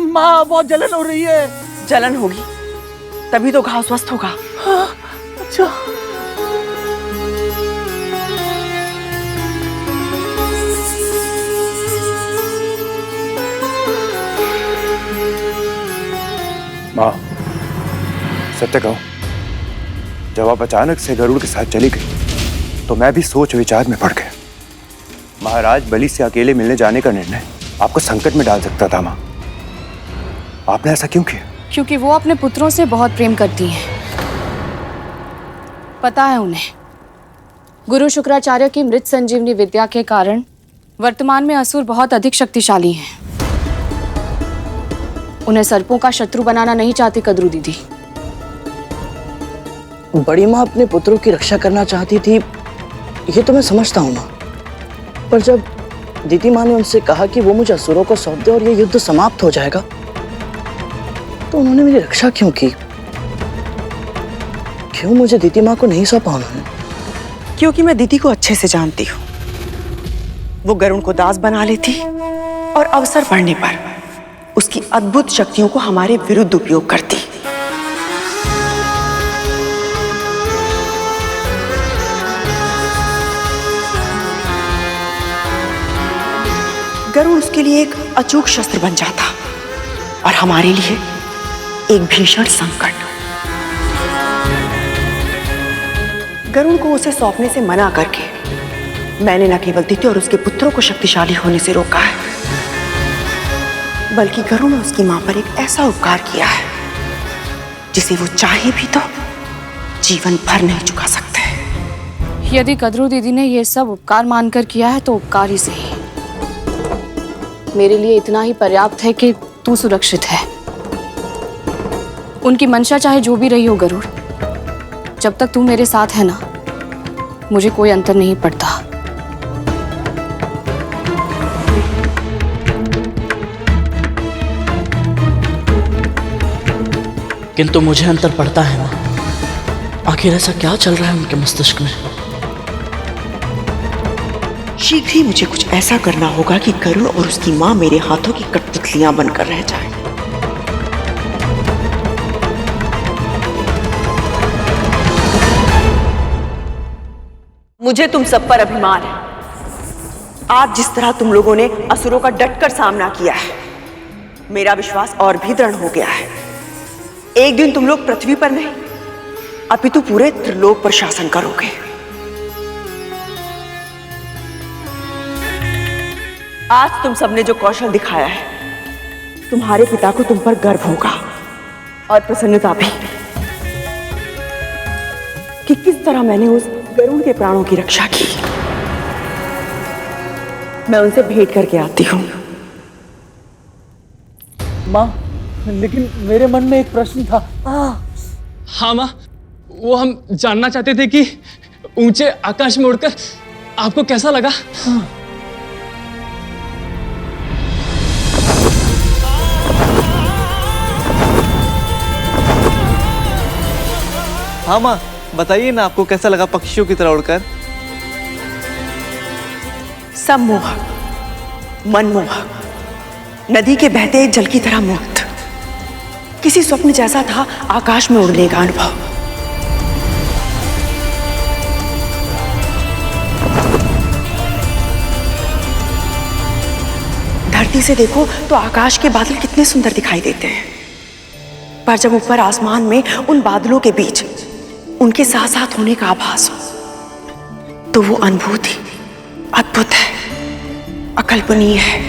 माँ, बहुत जलन हो रही है। जलन होगी तभी तो घाव स्वस्थ होगा। अच्छा। माँ, सत्य कहूं, जब आप अचानक से गरुड़ के साथ चली गई तो मैं भी सोच विचार में पड़ गया। महाराज बलि से अकेले मिलने जाने का निर्णय आपको संकट में डाल सकता था। माँ, आपने ऐसा क्यों किया? क्योंकि वो अपने पुत्रों से बहुत प्रेम करती हैं। पता है उन्हें, गुरु शुक्राचार्य की मृत संजीवनी विद्या के कारण वर्तमान में असुर बहुत अधिक शक्तिशाली हैं। उन्हें सर्पों का शत्रु बनाना नहीं चाहती कद्रू दीदी। बड़ी माँ अपने पुत्रों की रक्षा करना चाहती थी, ये तो मैं समझता हूँ माँ। पर जब दीदी माँ ने उनसे कहा कि वो मुझे असुरों को सौंप दे और ये युद्ध समाप्त हो जाएगा, तो उन्होंने मेरी रक्षा क्यों की? क्यों मुझे दीदी माँ को नहीं सौंपा उन्होंने? क्योंकि मैं दीदी को अच्छे से जानती हूँ। वो गरुड़ को दास बना लेती और अवसर पड़ने पर उसकी अद्भुत शक्तियों को हमारे विरुद्ध उपयोग करती। गरुड़ उसके लिए एक अचूक शस्त्र बन जाता और हमारे लिए एक भीषण संकट। गरुड़ को उसे सौंपने से मना करके मैंने न केवल दीदी और उसके पुत्रों को शक्तिशाली होने से रोका है, बल्कि गरुड़ ने उसकी मां पर एक ऐसा उपकार किया है जिसे वो चाहे भी तो जीवन भर नहीं चुका सकते। यदि कद्रू दीदी ने ये सब उपकार मानकर किया है तो उपकार ही सही। मेरे लिए इतना ही पर्याप्त है कि तू सुरक्षित है। उनकी मंशा चाहे जो भी रही हो गरुड़, जब तक तू मेरे साथ है ना, मुझे कोई अंतर नहीं पड़ता। किंतु मुझे अंतर पड़ता है माँ। आखिर ऐसा क्या चल रहा है उनके मस्तिष्क में? शीघ्र ही मुझे कुछ ऐसा करना होगा कि गरुड़ और उसकी मां मेरे हाथों की कठपुतलियां बनकर रह जाएं। मुझे तुम सब पर अभिमान है। आज जिस तरह तुम लोगों ने असुरों का डटकर सामना किया है, मेरा विश्वास और भी दृढ़ हो गया है। एक दिन तुम लोग पृथ्वी पर नहीं, अपितु पूरे त्रिलोक पर शासन करोगे। आज तुम सबने जो कौशल दिखाया है, तुम्हारे पिता को तुम पर गर्व होगा और प्रसन्नता भी कि किस तरह मैंने उस गरुड़ के प्राणों की रक्षा की। मैं उनसे भेंट करके आती हूँ। माँ, लेकिन मेरे मन में एक प्रश्न था। हाँ माँ, वो हम जानना चाहते थे कि ऊंचे आकाश में उड़कर आपको कैसा लगा? हाँ माँ, बताइए ना, आपको कैसा लगा पक्षियों की तरह उड़कर? सम्मोहक, मनमोहक, नदी के बहते जल की तरह मुक्त, किसी स्वप्न जैसा था आकाश में उड़ने का अनुभव। धरती से देखो तो आकाश के बादल कितने सुंदर दिखाई देते हैं, पर जब ऊपर आसमान में उन बादलों के बीच उनके साथ साथ होने का आभास हो तो वो अनुभूति अद्भुत है, अकल्पनीय है।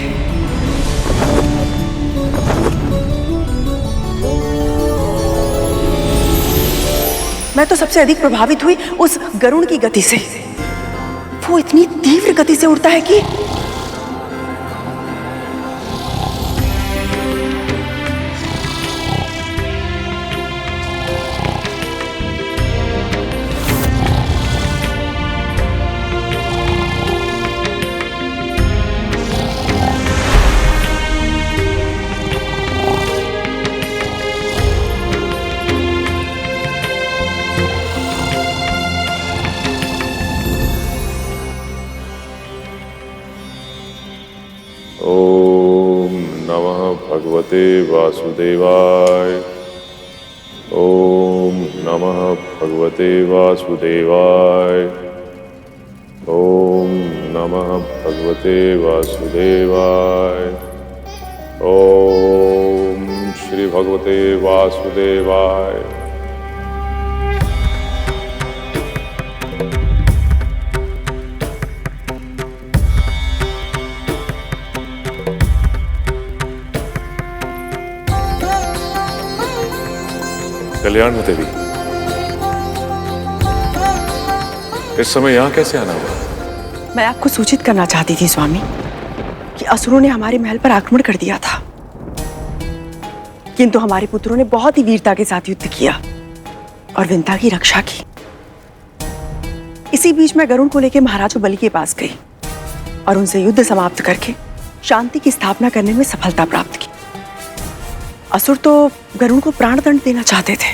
मैं तो सबसे अधिक प्रभावित हुई उस गरुड़ की गति से। वो इतनी तीव्र गति से उड़ता है कि भगवते वासुदेवाय। ओम नमः भगवते वासुदेवाय। ओम नमः भगवते वासुदेवाय। ओम श्री भगवते वासुदेवाय। कल्याण हो देवी, इस समय यहाँ कैसे आना हुआ? मैं आपको सूचित करना चाहती थी स्वामी कि असुरों ने हमारे महल पर आक्रमण कर दिया था, किंतु हमारे पुत्रों ने बहुत ही वीरता के साथ युद्ध किया और विंता की रक्षा की। इसी बीच मैं गरुड़ को लेकर महाराज बलि के पास गई और उनसे युद्ध समाप्त करके शांति की स्थापना करने में सफलता प्राप्त की। असुर तो गरुड़ को प्राणदंड देना चाहते थे,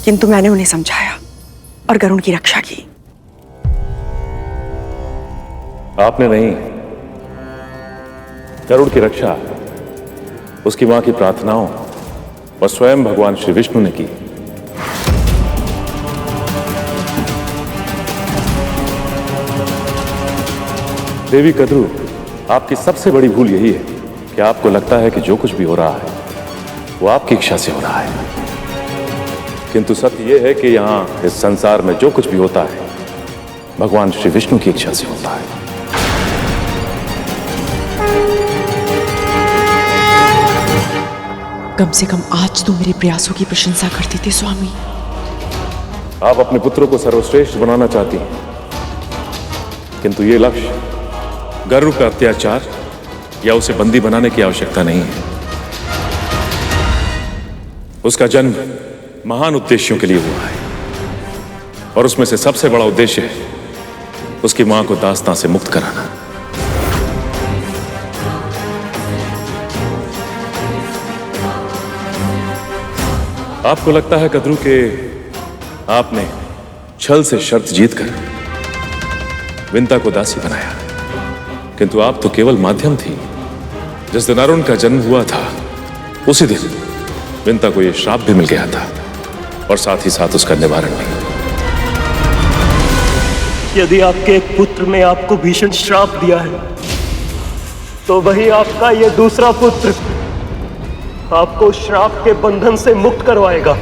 किंतु मैंने उन्हें समझाया और गरुड़ की रक्षा की। आपने नहीं, गरुड़ की रक्षा उसकी मां की प्रार्थनाओं और स्वयं भगवान श्री विष्णु ने की। देवी कद्रू, आपकी सबसे बड़ी भूल यही है कि आपको लगता है कि जो कुछ भी हो रहा है वो आपकी इच्छा से हो रहा है, किंतु सत्य यह है कि यहां इस संसार में जो कुछ भी होता है भगवान श्री विष्णु की इच्छा से होता है। कम से कम आज तो मेरे प्रयासों की प्रशंसा करते थे स्वामी। आप अपने पुत्रों को सर्वश्रेष्ठ बनाना चाहती हैं, किंतु ये लक्ष्य गरुड़ का अत्याचार या उसे बंदी बनाने की आवश्यकता नहीं है। उसका जन्म महान उद्देश्यों के लिए हुआ है और उसमें से सबसे बड़ा उद्देश्य है उसकी मां को दास्तां से मुक्त कराना। आपको लगता है कद्रू के आपने छल से शर्त जीतकर विंता को दासी बनाया, किंतु आप तो केवल माध्यम थी। जिस दिन अरुण का जन्म हुआ था उसी दिन विंता को यह श्राप भी मिल गया था और साथ ही साथ उसका निवारण भी। यदि आपके एक पुत्र ने आपको भीषण श्राप दिया है तो वही आपका ये दूसरा पुत्र आपको श्राप के बंधन से मुक्त करवाएगा।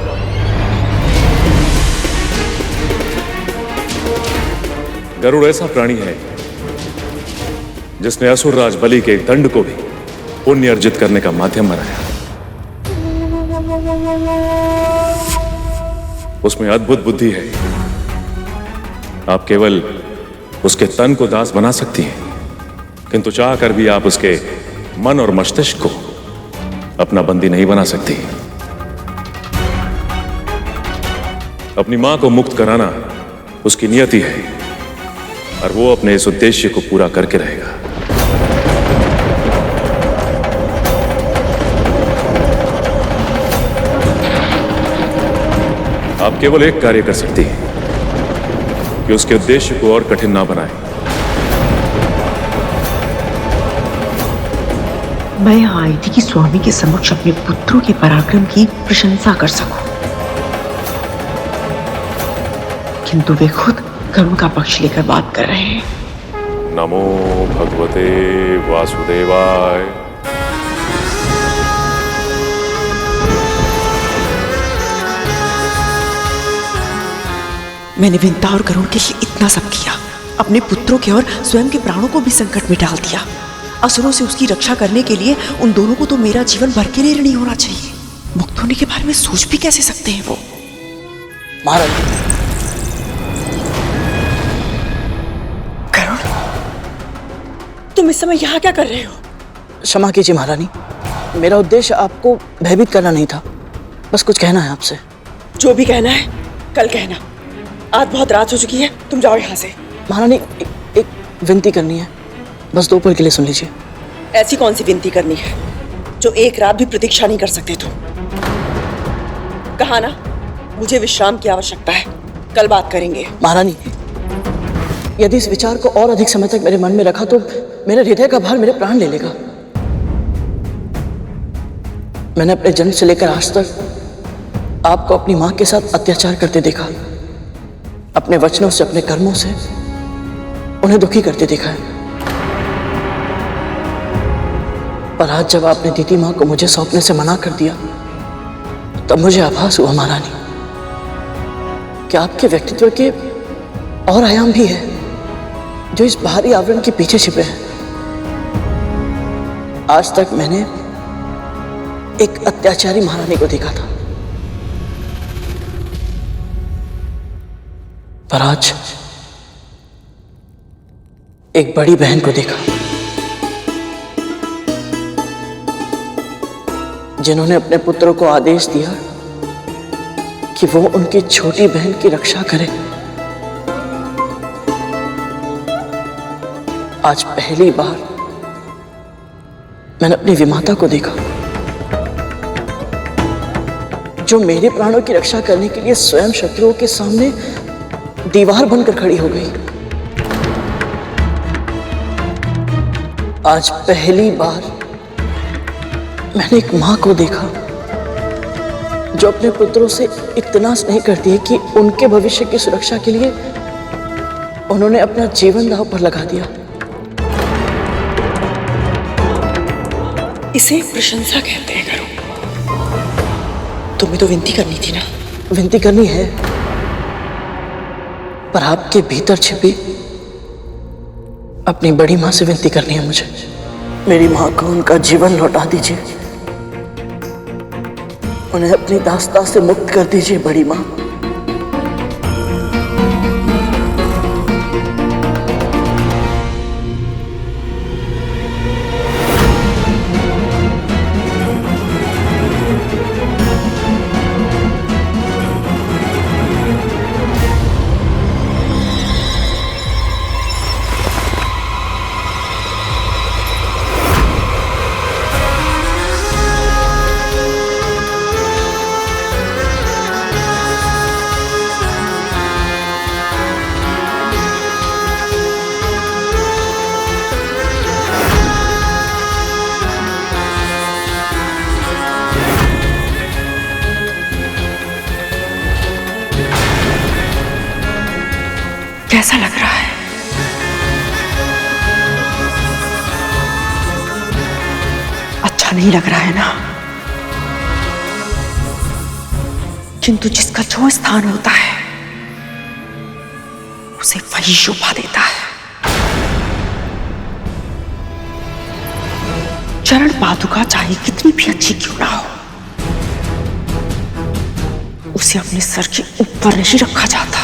गरुड़ ऐसा प्राणी है जिसने असुरराज बलि के एक दंड को भी पुण्य अर्जित करने का माध्यम बनाया। उसमें अद्भुत बुद्धि है। आप केवल उसके तन को दास बना सकती हैं, किंतु चाह कर भी आप उसके मन और मस्तिष्क को अपना बंदी नहीं बना सकती। अपनी मां को मुक्त कराना उसकी नियति है और वो अपने इस उद्देश्य को पूरा करके रहेगा। आप केवल एक कार्य कर सकती हैं कि उसके उद्देश्य को और कठिन ना बनाएं। मैं यहाँ आई थी कि स्वामी के समक्ष अपने पुत्रों के पराक्रम की प्रशंसा कर सकूं, किंतु वे खुद गरुड़ का पक्ष लेकर बात कर रहे हैं। नमो भगवते वासुदेवाय। मैंने विंता और गरुड़ के लिए इतना सब किया, अपने पुत्रों के और स्वयं के प्राणों को भी संकट में डाल दिया। असुरों से उसकी रक्षा करने के लिए उन दोनों को तो मेरा जीवन भर के लिए ऋणी होना चाहिए। मुक्त होने के बारे में सोच भी कैसे सकते हैं वो? महाराज, गरुड़, तुम इस समय यहाँ क्या कर रहे हो? क्षमा कीजिए महारानी, मेरा उद्देश्य आपको भयभीत करना नहीं था, बस कुछ कहना है आपसे। जो भी कहना है कल कहना, आज बहुत रात हो चुकी है, तुम जाओ यहाँ से। महारानी, एक विनती करनी है, बस 2 पल के लिए सुन लीजिए। ऐसी कौन सी विनती करनी है जो एक रात भी प्रतीक्षा नहीं कर सकते तुम? कहा ना, मुझे विश्राम की आवश्यकता है, कल बात करेंगे। महारानी, यदि इस विचार को और अधिक समय तक मेरे मन में रखा तो मेरे हृदय का भार मेरे प्राण ले लेगा। मैंने अपने जन्म से लेकर आज तक आपको अपनी मां के साथ अत्याचार करते देखा, अपने वचनों से, अपने कर्मों से उन्हें दुखी करते देखा है। पर आज जब आपने दीदी मां को मुझे सौंपने से मना कर दिया, तब मुझे आभास हुआ महारानी कि आपके व्यक्तित्व के और आयाम भी है जो इस बाहरी आवरण के पीछे छिपे हैं। आज तक मैंने एक अत्याचारी महारानी को देखा था, पर आज एक बड़ी बहन को देखा जिन्होंने अपने पुत्रों को आदेश दिया कि वो उनकी छोटी बहन की रक्षा करे। आज पहली बार मैंने अपनी विमाता को देखा जो मेरे प्राणों की रक्षा करने के लिए स्वयं शत्रुओं के सामने दीवार बनकर खड़ी हो गई। आज पहली बार मैंने एक मां को देखा जो अपने पुत्रों से इतना स्नेह करती है कि उनके भविष्य की सुरक्षा के लिए उन्होंने अपना जीवन दांव पर लगा दिया। इसे प्रशंसा कहते हैं गरुड़। तुम्हें तो विनती करनी थी ना? विनती करनी है, पर आपके भीतर छिपी अपनी बड़ी मां से विनती करनी है मुझे। मेरी मां को उनका जीवन लौटा दीजिए, उन्हें अपनी दास्ता से मुक्त कर दीजिए बड़ी मां। कैसा लग रहा है? अच्छा नहीं लग रहा है ना? किंतु जिसका जो स्थान होता है उसे वही शोभा देता है। चरण पादुका चाहे कितनी भी अच्छी क्यों ना हो, उसे अपने सर के ऊपर नहीं रखा जाता।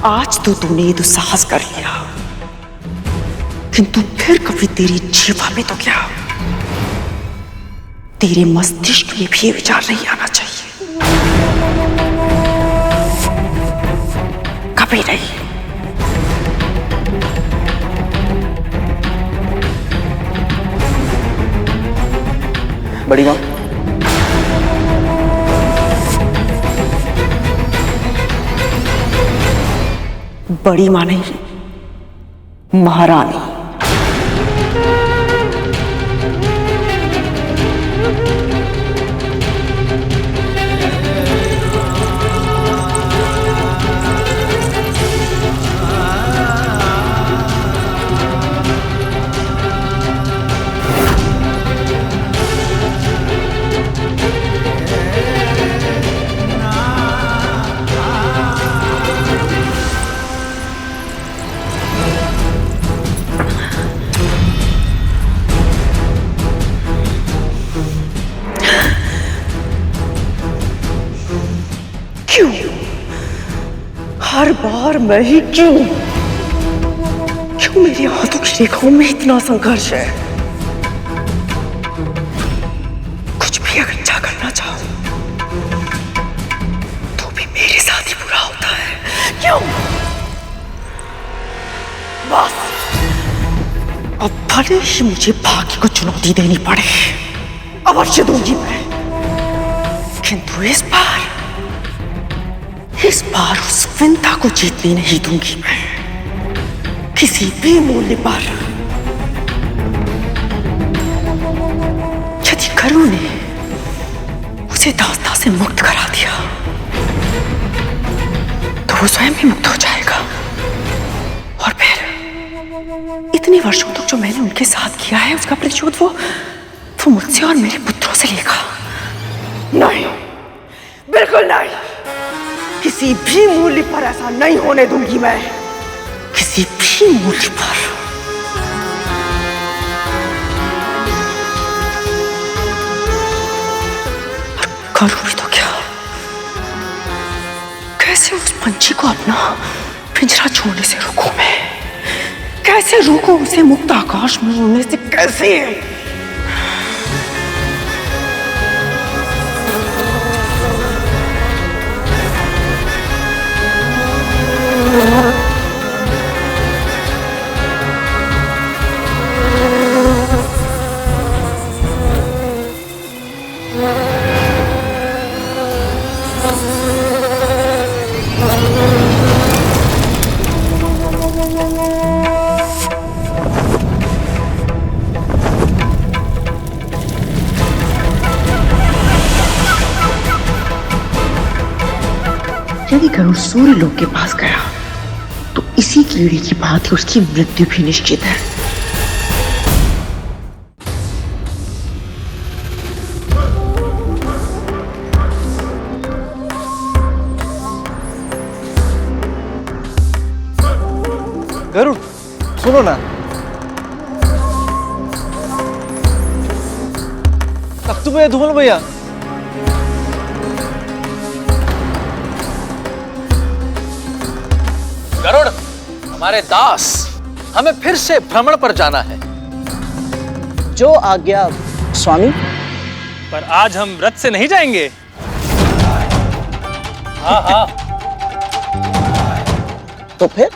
आज तो तूने ये दुस्साहस कर लिया, किंतु फिर कभी तेरी जीवा में तो क्या, तेरे मस्तिष्क में भी ये विचार नहीं आना चाहिए, कभी नहीं। बड़ी माँ, बड़ी माँ नहीं, महारानी। क्यों हर बार मैं ही क्यों मेरी हाथों की रेखाओं में इतना संघर्ष है? कुछ भी अगर अच्छा करना चाहो तो भी मेरे साथ ही बुरा होता है। क्यों? बस अब भले ही मुझे भाग्य को चुनौती देनी पड़े, अवश्य दूंगी मैं, किंतु इस बार उस विंता को जीतने नहीं दूंगी मैं, किसी भी मूल्य पर। यदि गरुड़ ने उसे दास्ता से मुक्त करा दिया तो वो स्वयं भी मुक्त हो जाएगा, और फिर इतने वर्षों तक जो मैंने उनके साथ किया है उसका प्रतिशोध वो मुझसे और मेरे पुत्रों से लेगा। नहीं, बिल्कुल नहीं, किसी भी मूल्य पर ऐसा नहीं होने दूंगी मैं, किसी भी मूल्य पर। करूँ तो क्या? कैसे उस पंछी को अपना पिंजरा छोड़ने से रोकूं मैं? कैसे रोकूं उसे मुक्त आकाश में उड़ने से? कैसे? यदि गरुड़ सूर्य लोक के पास गया तो इसी कीड़े की भांति उसकी मृत्यु भी निश्चित है। गरुड़ सुनो ना, तख्तू भैया, धूमल भैया, गरुड़, हमारे दास, हमें फिर से भ्रमण पर जाना है। जो आज्ञा स्वामी। पर आज हम रथ से नहीं जाएंगे। हाँ हाँ। तो फिर?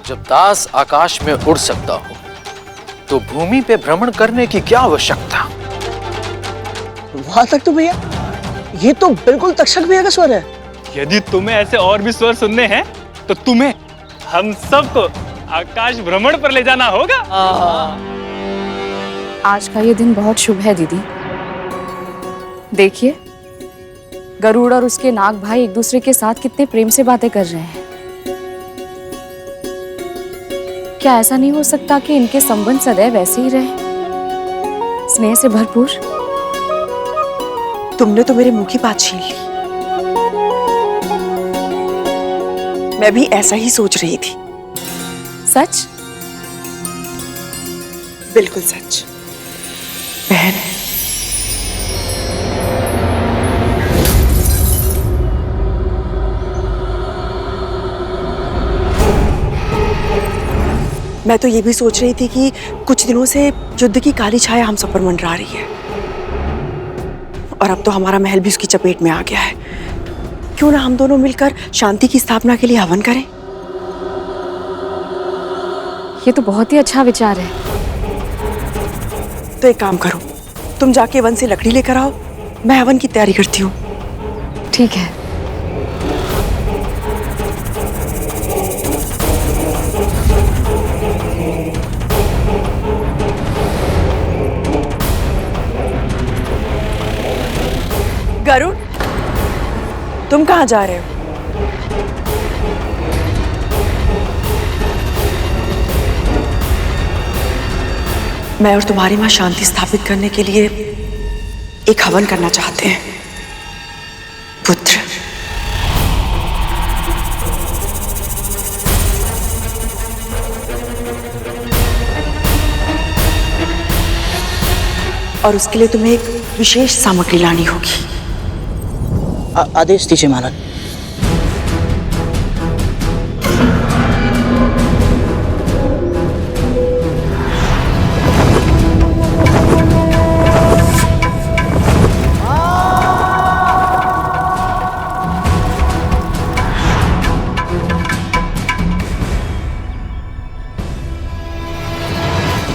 जब दास आकाश में उड़ सकता हो तो भूमि पे भ्रमण करने की क्या आवश्यकता? वहां तक तो भैया, ये तो बिल्कुल तक्षक भैया का स्वर है। यदि तुम्हें ऐसे और भी स्वर सुनने हैं तो तुम्हें हम सबको आकाश भ्रमण पर ले जाना होगा। आज का ये दिन बहुत शुभ है दीदी। देखिए, गरुड़ और उसके नाग भाई एक दूसरे के साथ कितने प्रेम से बातें कर रहे हैं। क्या ऐसा नहीं हो सकता कि इनके संबंध सदैव ऐसे ही रहे, स्नेह से भरपूर? तुमने तो मेरे मुंह की बात छीन ली। मैं भी ऐसा ही सोच रही थी। सच? बिल्कुल सच। बहन, मैं तो ये भी सोच रही थी कि कुछ दिनों से युद्ध की काली छाया हम सब पर मंडरा रही है और अब तो हमारा महल भी उसकी चपेट में आ गया है। क्यों ना हम दोनों मिलकर शांति की स्थापना के लिए हवन करें? ये तो बहुत ही अच्छा विचार है। तो एक काम करो, तुम जाके वन से लकड़ी लेकर आओ, मैं हवन की तैयारी करती हूँ। ठीक है। गरुड़, तुम कहाँ जा रहे हो? मैं और तुम्हारी माँ शांति स्थापित करने के लिए एक हवन करना चाहते हैं, पुत्र। और उसके लिए तुम्हें एक विशेष सामग्री लानी होगी। आदेश दीजिए महाराज।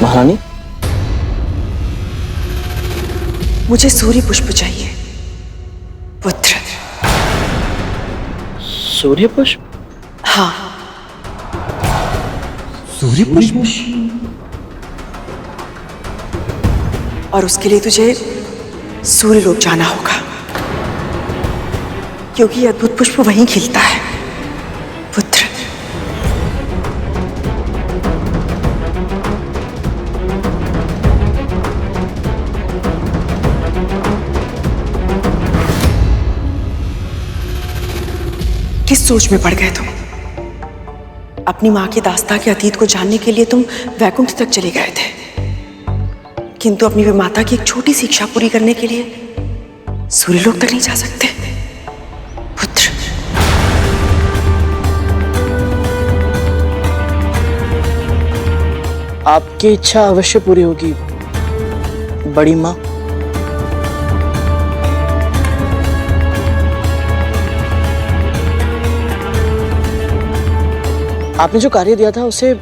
महारानी, मुझे सूर्य पुष्प चाहिए, पुत्र। सूर्य पुष्प? हाँ, सूर्य पुष्प? और उसके लिए तुझे सूर्यलोक जाना होगा, क्योंकि यह अद्भुत पुष्प वहीं खिलता है, पुत्र। किस सोच में पड़ गए तुम? अपनी मां की दास्तां के अतीत को जानने के लिए तुम वैकुंठ तक चले गए थे, किंतु अपनी माता की एक छोटी सी इच्छा पूरी करने के लिए सूर्यलोक तक नहीं जा सकते, पुत्र। आपकी इच्छा अवश्य पूरी होगी बड़ी माँ। आपने जो कार्य दिया था उसे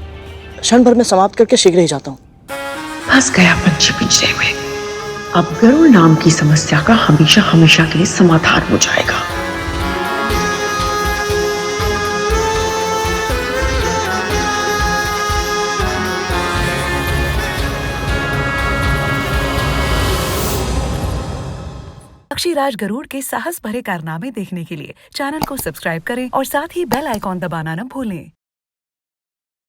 क्षण भर में समाप्त करके शीघ्र ही जाता हूँ। फंस गया पंछी पिंजरे में। अब गरुड़ नाम की समस्या का हमेशा हमेशा के लिए समाधान हो जाएगा। पक्षीराज गरुड़ के साहस भरे कारनामे देखने के लिए चैनल को सब्सक्राइब करें और साथ ही बेल आइकॉन दबाना न भूलें।